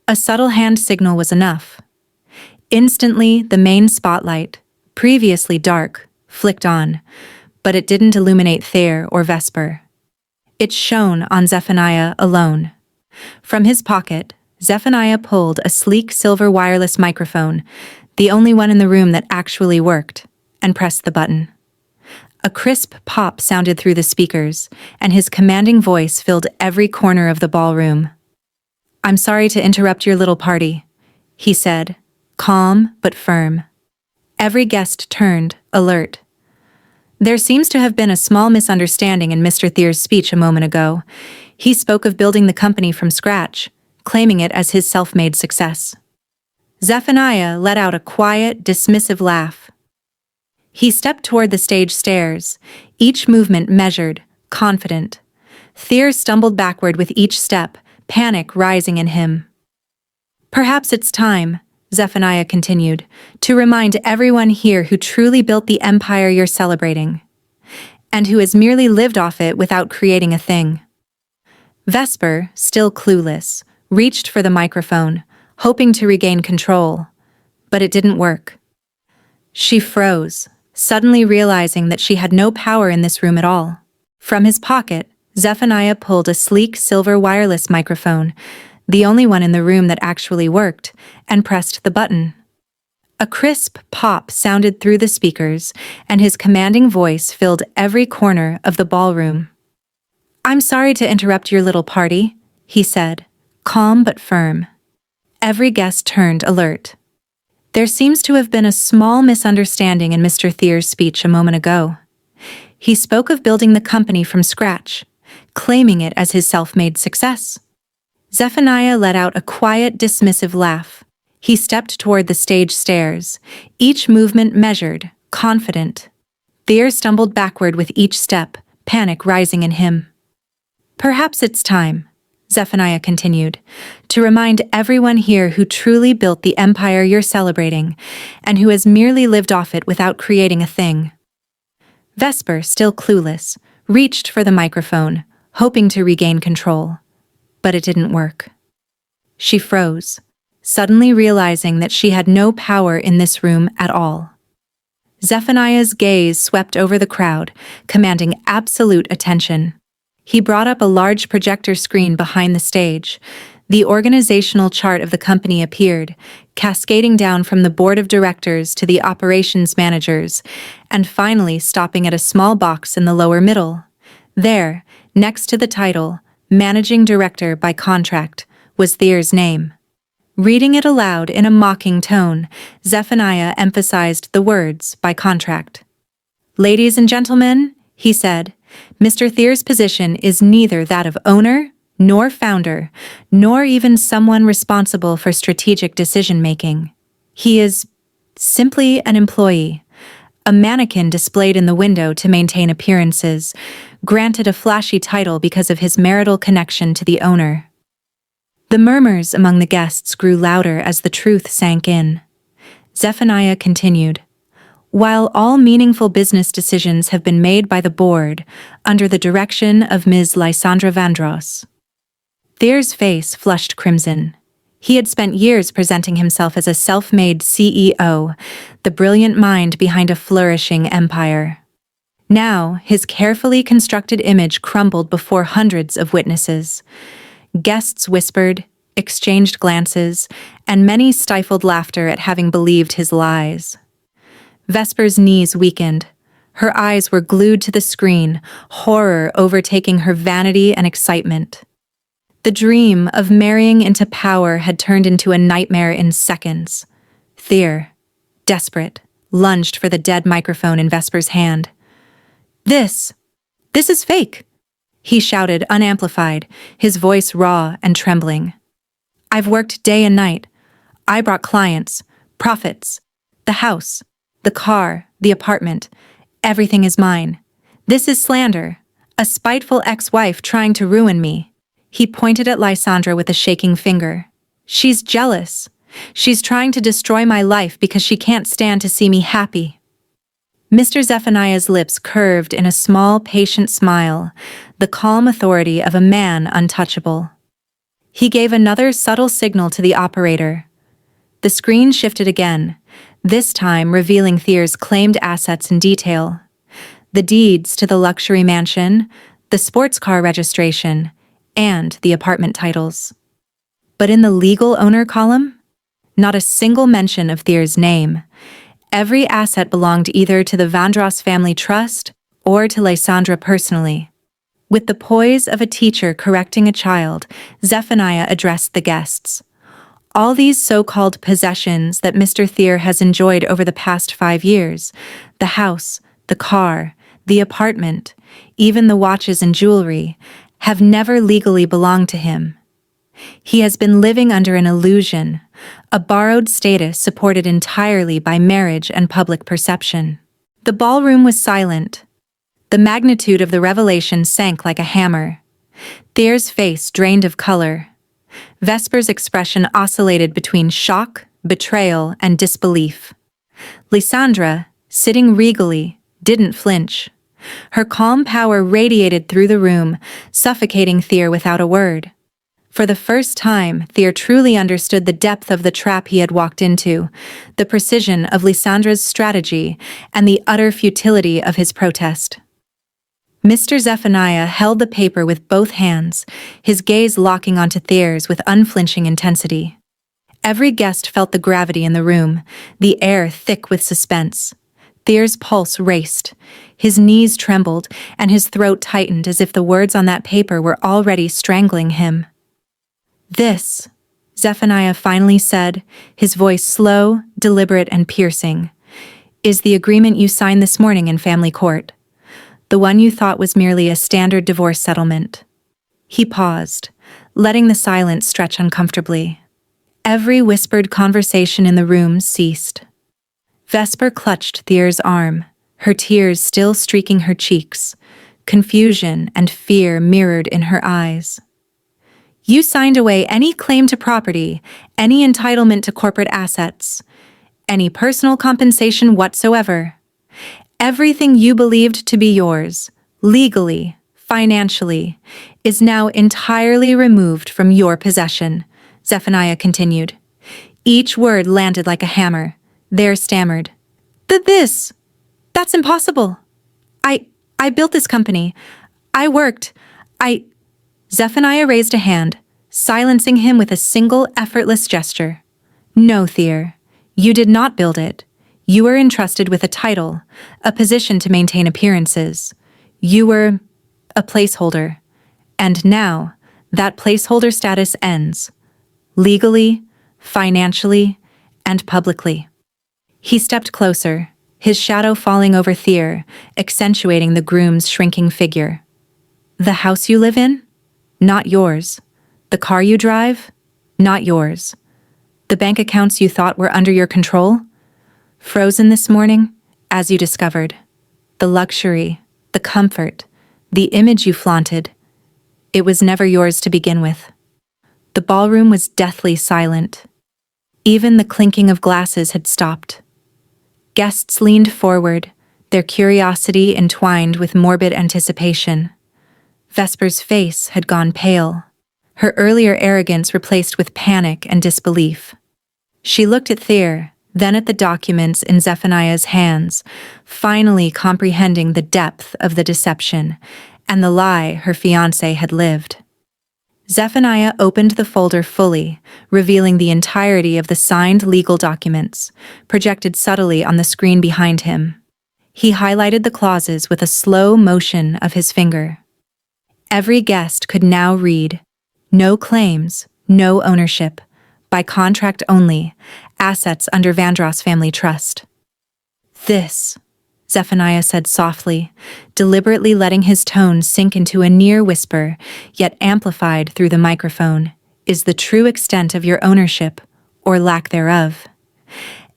A subtle hand signal was enough. Instantly, the main spotlight, previously dark, flicked on, but it didn't illuminate Thayer or Vesper. It shone on Zephaniah alone. From his pocket, Zephaniah pulled a sleek silver wireless microphone, the only one in the room that actually worked, and pressed the button. A crisp pop sounded through the speakers, and his commanding voice filled every corner of the ballroom. "I'm sorry to interrupt your little party," he said, calm but firm. Every guest turned, alert. There seems to have been a small misunderstanding in Mr. Thayer's speech a moment ago. He spoke of building the company from scratch, claiming it as his self-made success. Zephaniah let out a quiet, dismissive laugh. He stepped toward the stage stairs, each movement measured, confident. Thayer stumbled backward with each step, panic rising in him. "Perhaps it's time," Zephaniah continued, "to remind everyone here who truly built the empire you're celebrating, and who has merely lived off it without creating a thing." Vesper, still clueless, reached for the microphone, hoping to regain control, but it didn't work. She froze, suddenly realizing that she had no power in this room at all. From his pocket, Zephaniah pulled a sleek silver wireless microphone, the only one in the room that actually worked, and pressed the button. A crisp pop sounded through the speakers, and his commanding voice filled every corner of the ballroom. "I'm sorry to interrupt your little party," he said, calm but firm. Every guest turned alert. There seems to have been a small misunderstanding in Mr. Thayer's speech a moment ago. He spoke of building the company from scratch, claiming it as his self-made success. Zephaniah let out a quiet, dismissive laugh. He stepped toward the stage stairs, each movement measured, confident. Thayer stumbled backward with each step, panic rising in him. "Perhaps it's time," Zephaniah continued, "to remind everyone here who truly built the empire you're celebrating, and who has merely lived off it without creating a thing." Vesper, still clueless, reached for the microphone, hoping to regain control, but it didn't work. She froze, suddenly realizing that she had no power in this room at all. Zephaniah's gaze swept over the crowd, commanding absolute attention. He brought up a large projector screen behind the stage. The organizational chart of the company appeared, cascading down from the board of directors to the operations managers, and finally stopping at a small box in the lower middle. There, next to the title, Managing Director by Contract, was Thayer's name. Reading it aloud in a mocking tone, Zephaniah emphasized the words, "by contract." "Ladies and gentlemen," he said, "Mr. Thayer's position is neither that of owner, nor founder, nor even someone responsible for strategic decision-making. He is simply an employee, a mannequin displayed in the window to maintain appearances, granted a flashy title because of his marital connection to the owner." The murmurs among the guests grew louder as the truth sank in. Zephaniah continued, "While all meaningful business decisions have been made by the board, under the direction of Ms. Lysandra Vandross." Thayer's face flushed crimson. He had spent years presenting himself as a self-made CEO, the brilliant mind behind a flourishing empire. Now, his carefully constructed image crumbled before hundreds of witnesses. Guests whispered, exchanged glances, and many stifled laughter at having believed his lies. Vesper's knees weakened. Her eyes were glued to the screen, horror overtaking her vanity and excitement. The dream of marrying into power had turned into a nightmare in seconds. Thayer, desperate, lunged for the dead microphone in Vesper's hand. This is fake," He shouted, unamplified, his voice raw and trembling. "I've worked day and night. I brought clients, profits, the house, the car, the apartment. Everything is mine. This is slander. A spiteful ex-wife trying to ruin me." He pointed at Lysandra with a shaking finger. "She's jealous. She's trying to destroy my life because she can't stand to see me happy." Mr. Zephaniah's lips curved in a small, patient smile, the calm authority of a man untouchable. He gave another subtle signal to the operator. The screen shifted again, this time revealing Thier's claimed assets in detail. The deeds to the luxury mansion, the sports car registration, and the apartment titles. But in the legal owner column, not a single mention of Thier's name. Every asset belonged either to the Vandross family trust or to Lysandra personally. With the poise of a teacher correcting a child, Zephaniah addressed the guests. All these so-called possessions that Mr. Thier has enjoyed over the past 5 years, the house, the car, the apartment, even the watches and jewelry, have never legally belonged to him. He has been living under an illusion, a borrowed status supported entirely by marriage and public perception. The ballroom was silent. The magnitude of the revelation sank like a hammer. Thier's face drained of color. Vesper's expression oscillated between shock, betrayal, and disbelief. Lysandra, sitting regally, didn't flinch. Her calm power radiated through the room, suffocating Thier without a word. For the first time, Thier truly understood the depth of the trap he had walked into, the precision of Lysandra's strategy, and the utter futility of his protest. Mr. Zephaniah held the paper with both hands, his gaze locking onto Thier's with unflinching intensity. Every guest felt the gravity in the room, the air thick with suspense. Thier's pulse raced, his knees trembled, and his throat tightened as if the words on that paper were already strangling him. "This," Zephaniah finally said, his voice slow, deliberate, and piercing, "is the agreement you signed this morning in family court. The one you thought was merely a standard divorce settlement." He paused, letting the silence stretch uncomfortably. Every whispered conversation in the room ceased. Vesper clutched Thier's arm, her tears still streaking her cheeks, confusion and fear mirrored in her eyes. "You signed away any claim to property, any entitlement to corporate assets, any personal compensation whatsoever. Everything you believed to be yours, legally, financially, is now entirely removed from your possession," Zephaniah continued. Each word landed like a hammer. Thier stammered. That's impossible. I built this company. I worked. Zephaniah raised a hand, silencing him with a single effortless gesture. "No, Thier, you did not build it. You were entrusted with a title, a position to maintain appearances. You were a placeholder. And now, that placeholder status ends. Legally, financially, and publicly." He stepped closer, his shadow falling over Thier, accentuating the groom's shrinking figure. "The house you live in? Not yours. The car you drive? Not yours. The bank accounts you thought were under your control? Frozen this morning, as you discovered. The luxury, the comfort, the image you flaunted. It was never yours to begin with." The ballroom was deathly silent. Even the clinking of glasses had stopped. Guests leaned forward, their curiosity entwined with morbid anticipation. Vesper's face had gone pale, her earlier arrogance replaced with panic and disbelief. She looked at Thier, then at the documents in Zephaniah's hands, finally comprehending the depth of the deception and the lie her fiancé had lived. Zephaniah opened the folder fully, revealing the entirety of the signed legal documents, projected subtly on the screen behind him. He highlighted the clauses with a slow motion of his finger. Every guest could now read, "No claims, no ownership, by contract only, assets under Vandross family trust." This, Zephaniah said softly, deliberately letting his tone sink into a near whisper, yet amplified through the microphone, is the true extent of your ownership, or lack thereof.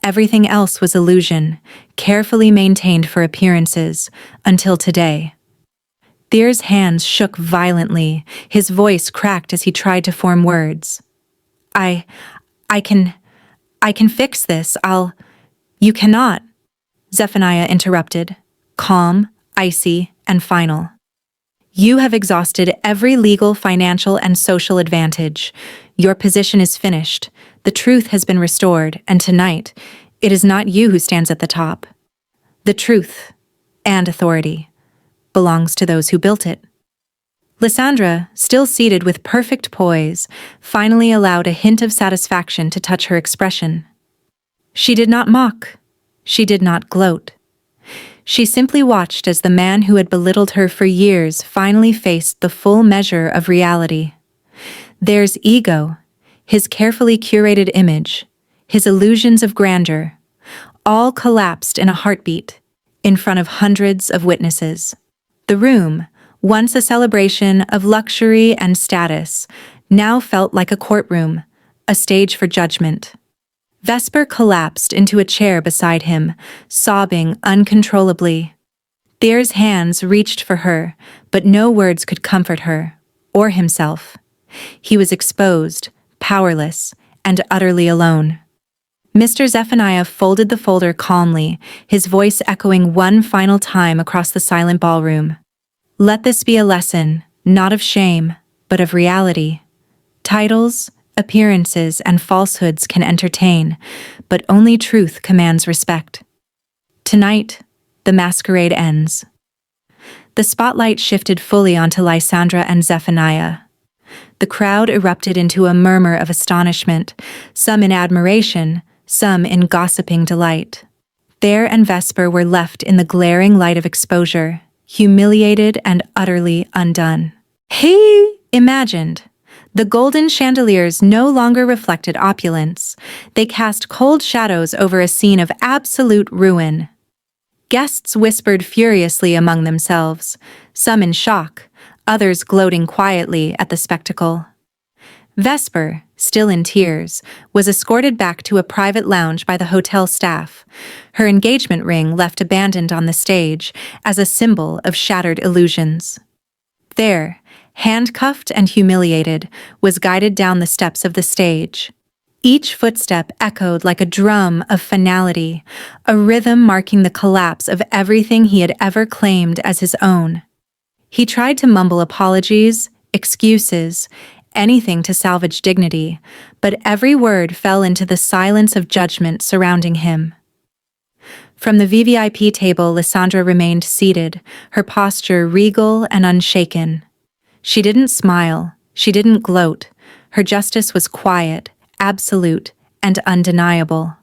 Everything else was illusion, carefully maintained for appearances, until today. Thier's hands shook violently, his voice cracked as he tried to form words. I can fix this, You cannot, Zephaniah interrupted, calm, icy, and final. You have exhausted every legal, financial, and social advantage. Your position is finished. The truth has been restored, and tonight, it is not you who stands at the top. The truth, and authority, belongs to those who built it. Lysandra, still seated with perfect poise, finally allowed a hint of satisfaction to touch her expression. She did not mock. She did not gloat. She simply watched as the man who had belittled her for years finally faced the full measure of reality. There's ego, his carefully curated image, his illusions of grandeur, all collapsed in a heartbeat, in front of hundreds of witnesses. The room, once a celebration of luxury and status, now felt like a courtroom, a stage for judgment. Vesper collapsed into a chair beside him, sobbing uncontrollably. Thier's hands reached for her, but no words could comfort her, or himself. He was exposed, powerless, and utterly alone. Mr. Zephaniah folded the folder calmly, his voice echoing one final time across the silent ballroom. Let this be a lesson, not of shame, but of reality. Titles, appearances, and falsehoods can entertain, but only truth commands respect. Tonight, the masquerade ends. The spotlight shifted fully onto Lysandra and Zephaniah. The crowd erupted into a murmur of astonishment, some in admiration, some in gossiping delight. Thier and Vesper were left in the glaring light of exposure, humiliated and utterly undone. He imagined. The golden chandeliers no longer reflected opulence. They cast cold shadows over a scene of absolute ruin. Guests whispered furiously among themselves, some in shock, others gloating quietly at the spectacle. Vesper, still in tears, was escorted back to a private lounge by the hotel staff, her engagement ring left abandoned on the stage as a symbol of shattered illusions. There, handcuffed and humiliated, was guided down the steps of the stage. Each footstep echoed like a drum of finality, a rhythm marking the collapse of everything he had ever claimed as his own. He tried to mumble apologies, excuses, anything to salvage dignity, but every word fell into the silence of judgment surrounding him. From the VVIP table, Lysandra remained seated, her posture regal and unshaken. She didn't smile, she didn't gloat. Her justice was quiet, absolute, and undeniable.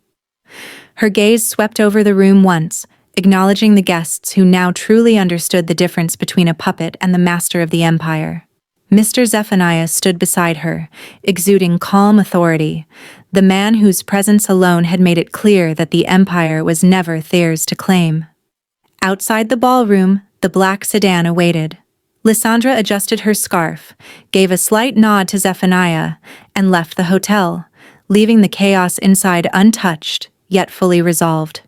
Her gaze swept over the room once, acknowledging the guests who now truly understood the difference between a puppet and the master of the empire. Mr. Zephaniah stood beside her, exuding calm authority, the man whose presence alone had made it clear that the empire was never theirs to claim. Outside the ballroom, the black sedan awaited. Lysandra adjusted her scarf, gave a slight nod to Zephaniah, and left the hotel, leaving the chaos inside untouched, yet fully resolved.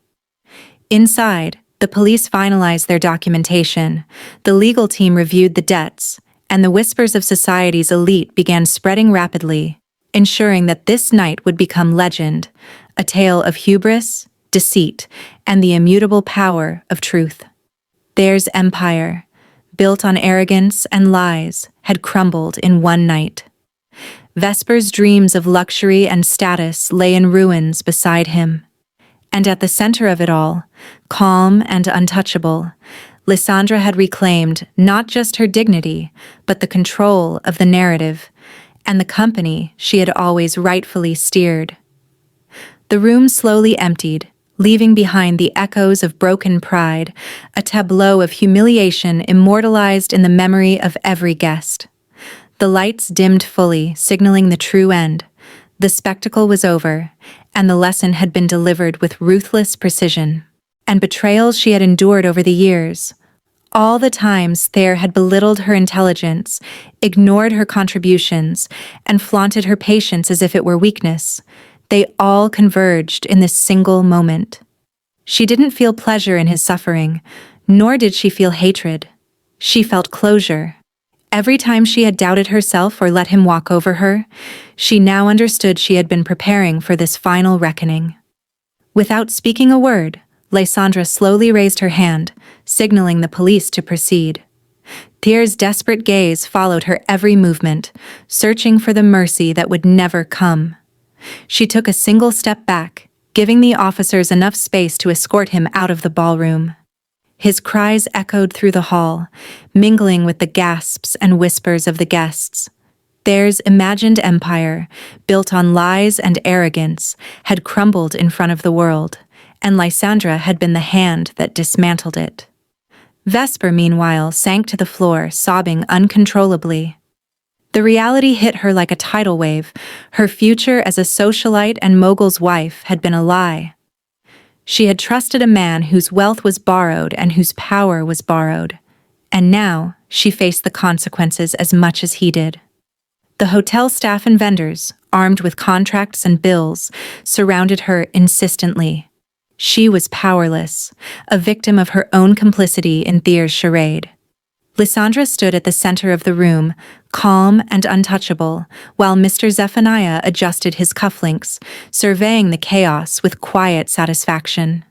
Inside, the police finalized their documentation, the legal team reviewed the debts, and the whispers of society's elite began spreading rapidly, ensuring that this night would become legend, a tale of hubris, deceit, and the immutable power of truth. Theirs empire, built on arrogance and lies, had crumbled in one night. Vesper's dreams of luxury and status lay in ruins beside him. And at the center of it all, calm and untouchable, Lysandra had reclaimed not just her dignity, but the control of the narrative, and the company she had always rightfully steered. The room slowly emptied, leaving behind the echoes of broken pride, a tableau of humiliation immortalized in the memory of every guest. The lights dimmed fully, signaling the true end. The spectacle was over, and the lesson had been delivered with ruthless precision. and betrayals she had endured over the years. All the times Thayer had belittled her intelligence, ignored her contributions, and flaunted her patience as if it were weakness. They all converged in this single moment. She didn't feel pleasure in his suffering, nor did she feel hatred. She felt closure. Every time she had doubted herself or let him walk over her, she now understood she had been preparing for this final reckoning. Without speaking a word, Lysandra slowly raised her hand, signaling the police to proceed. Thayer's desperate gaze followed her every movement, searching for the mercy that would never come. She took a single step back, giving the officers enough space to escort him out of the ballroom. His cries echoed through the hall, mingling with the gasps and whispers of the guests. Thayer's imagined empire, built on lies and arrogance, had crumbled in front of the world, and Lysandra had been the hand that dismantled it. Vesper, meanwhile, sank to the floor, sobbing uncontrollably. The reality hit her like a tidal wave. Her future as a socialite and mogul's wife had been a lie. She had trusted a man whose wealth was borrowed and whose power was borrowed, and now she faced the consequences as much as he did. The hotel staff and vendors, armed with contracts and bills, surrounded her insistently. She was powerless, a victim of her own complicity in Thayer's charade. Lysandra stood at the center of the room, calm and untouchable, while Mr. Zephaniah adjusted his cufflinks, surveying the chaos with quiet satisfaction.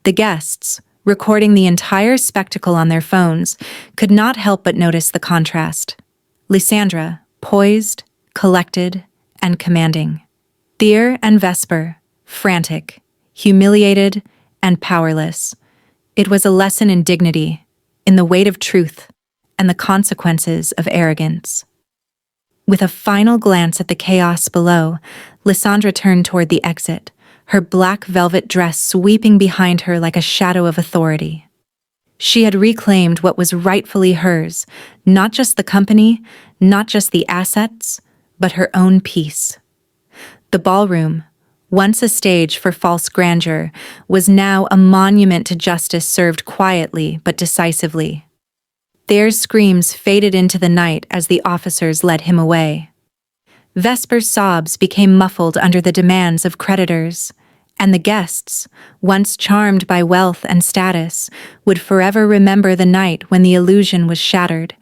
The guests, recording the entire spectacle on their phones, could not help but notice the contrast. Lysandra, poised, collected, and commanding. Thayer and Vesper, frantic, humiliated, and powerless. It was a lesson in dignity, in the weight of truth, and the consequences of arrogance. With a final glance at the chaos below, Lysandra turned toward the exit, her black velvet dress sweeping behind her like a shadow of authority. She had reclaimed what was rightfully hers, not just the company, not just the assets, but her own peace. The ballroom, once a stage for false grandeur, was now a monument to justice served quietly but decisively. Thayer's screams faded into the night as the officers led him away. Vesper's sobs became muffled under the demands of creditors, and the guests, once charmed by wealth and status, would forever remember the night when the illusion was shattered,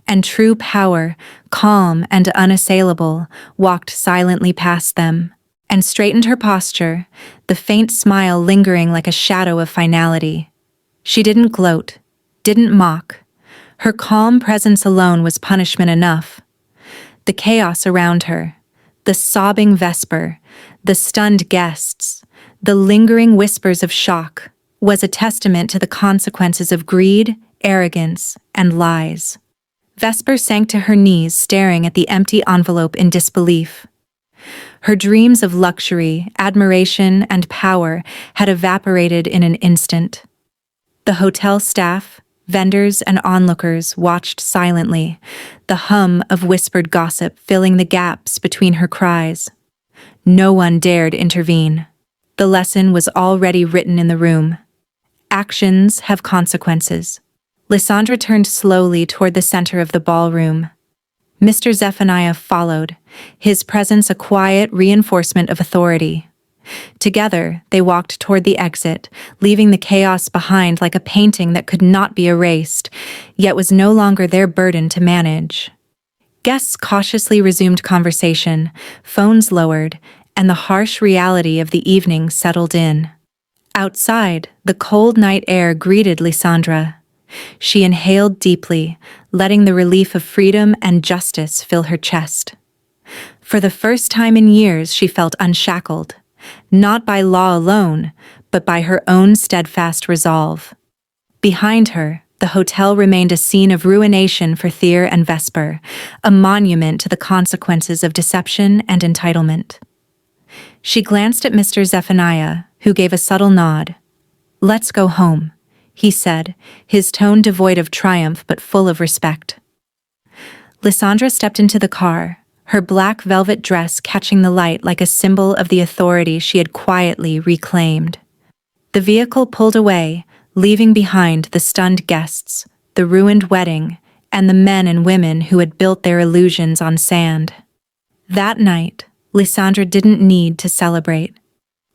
and true power, calm and unassailable, walked silently past them, and straightened her posture, the faint smile lingering like a shadow of finality. She didn't gloat, didn't mock. Her calm presence alone was punishment enough. The chaos around her, the sobbing Vesper, the stunned guests, the lingering whispers of shock, was a testament to the consequences of greed, arrogance, and lies. Vesper sank to her knees, staring at the empty envelope in disbelief. Her dreams of luxury, admiration, and power had evaporated in an instant. The hotel staff, vendors, and onlookers watched silently, the hum of whispered gossip filling the gaps between her cries. No one dared intervene. The lesson was already written in the room. Actions have consequences. Lysandra turned slowly toward the center of the ballroom. Mr. Zephaniah followed, his presence a quiet reinforcement of authority. Together, they walked toward the exit, leaving the chaos behind like a painting that could not be erased, yet was no longer their burden to manage. Guests cautiously resumed conversation, phones lowered, and the harsh reality of the evening settled in. Outside, the cold night air greeted Lysandra. She inhaled deeply, letting the relief of freedom and justice fill her chest. For the first time in years, she felt unshackled, not by law alone, but by her own steadfast resolve. Behind her, the hotel remained a scene of ruination for Thayer and Vesper, a monument to the consequences of deception and entitlement. She glanced at Mr. Zephaniah, who gave a subtle nod. "Let's go home," he said, his tone devoid of triumph but full of respect. Lysandra stepped into the car, her black velvet dress catching the light like a symbol of the authority she had quietly reclaimed. The vehicle pulled away, leaving behind the stunned guests, the ruined wedding, and the men and women who had built their illusions on sand. That night, Lysandra didn't need to celebrate.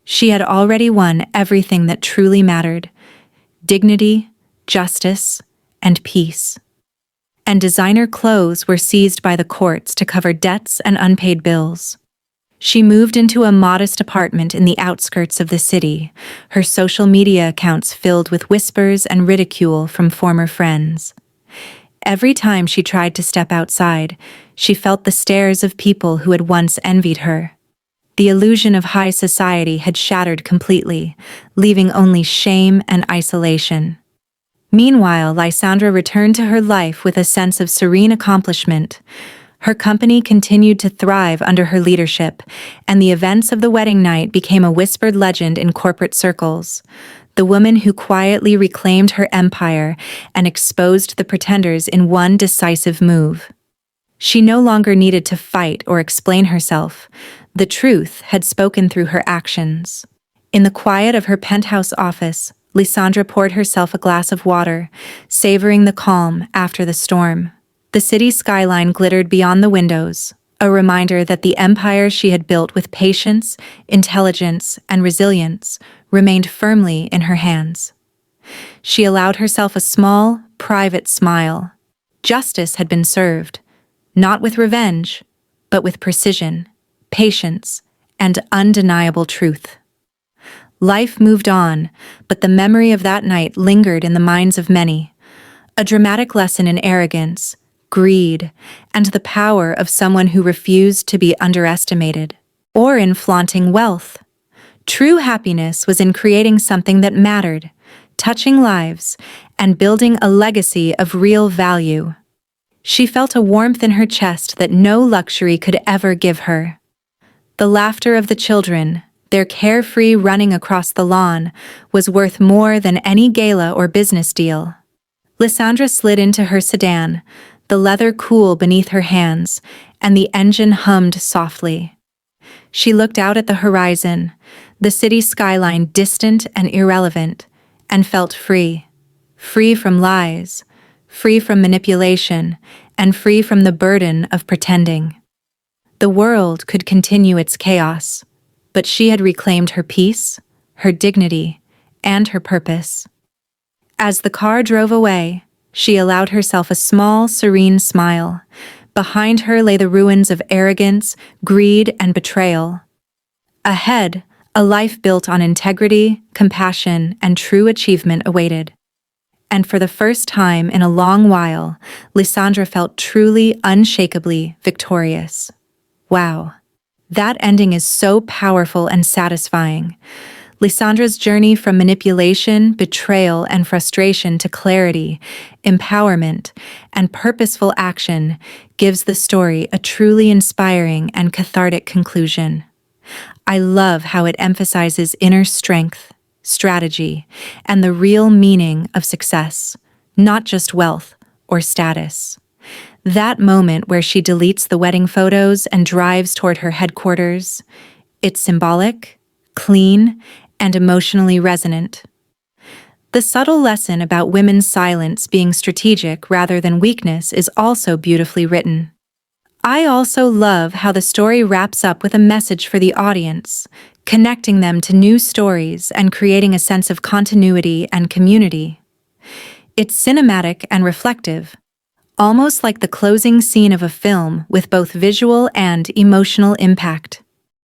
She had already won everything that truly mattered: dignity, justice, and peace. And designer clothes were seized by the courts to cover debts and unpaid bills. She moved into a modest apartment in the outskirts of the city, her social media accounts filled with whispers and ridicule from former friends. Every time she tried to step outside, she felt the stares of people who had once envied her. The illusion of high society had shattered completely, leaving only shame and isolation. Meanwhile, Lysandra returned to her life with a sense of serene accomplishment. Her company continued to thrive under her leadership, and the events of the wedding night became a whispered legend in corporate circles. The woman who quietly reclaimed her empire and exposed the pretenders in one decisive move. She no longer needed to fight or explain herself. The truth had spoken through her actions. In the quiet of her penthouse office, Lysandra poured herself a glass of water, savoring the calm after the storm. The city skyline glittered beyond the windows, a reminder that the empire she had built with patience, intelligence, and resilience remained firmly in her hands. She allowed herself a small, private smile. Justice had been served, not with revenge, but with precision, patience, and undeniable truth. Life moved on, but the memory of that night lingered in the minds of many. A dramatic lesson in arrogance, greed, and the power of someone who refused to be underestimated, or in flaunting wealth. True happiness was in creating something that mattered, touching lives, and building a legacy of real value. She felt a warmth in her chest that no luxury could ever give her. The laughter of the children, their carefree running across the lawn, was worth more than any gala or business deal. Lysandra slid into her sedan, the leather cool beneath her hands, and the engine hummed softly. She looked out at the horizon, the city skyline distant and irrelevant, and felt free. Free from lies, free from manipulation, and free from the burden of pretending. The world could continue its chaos, but she had reclaimed her peace, her dignity, and her purpose. As the car drove away, she allowed herself a small, serene smile. Behind her lay the ruins of arrogance, greed, and betrayal. Ahead, a life built on integrity, compassion, and true achievement awaited. And for the first time in a long while, Lysandra felt truly, unshakably victorious. Wow. That ending is so powerful and satisfying. Lysandra's journey from manipulation, betrayal, and frustration to clarity, empowerment, and purposeful action gives the story a truly inspiring and cathartic conclusion. I love how it emphasizes inner strength, strategy, and the real meaning of success, not just wealth or status. That moment where she deletes the wedding photos and drives toward her headquarters, it's symbolic, clean, and emotionally resonant. The subtle lesson about women's silence being strategic rather than weakness is also beautifully written. I also love how the story wraps up with a message for the audience, connecting them to new stories and creating a sense of continuity and community. It's cinematic and reflective, almost like the closing scene of a film with both visual and emotional impact.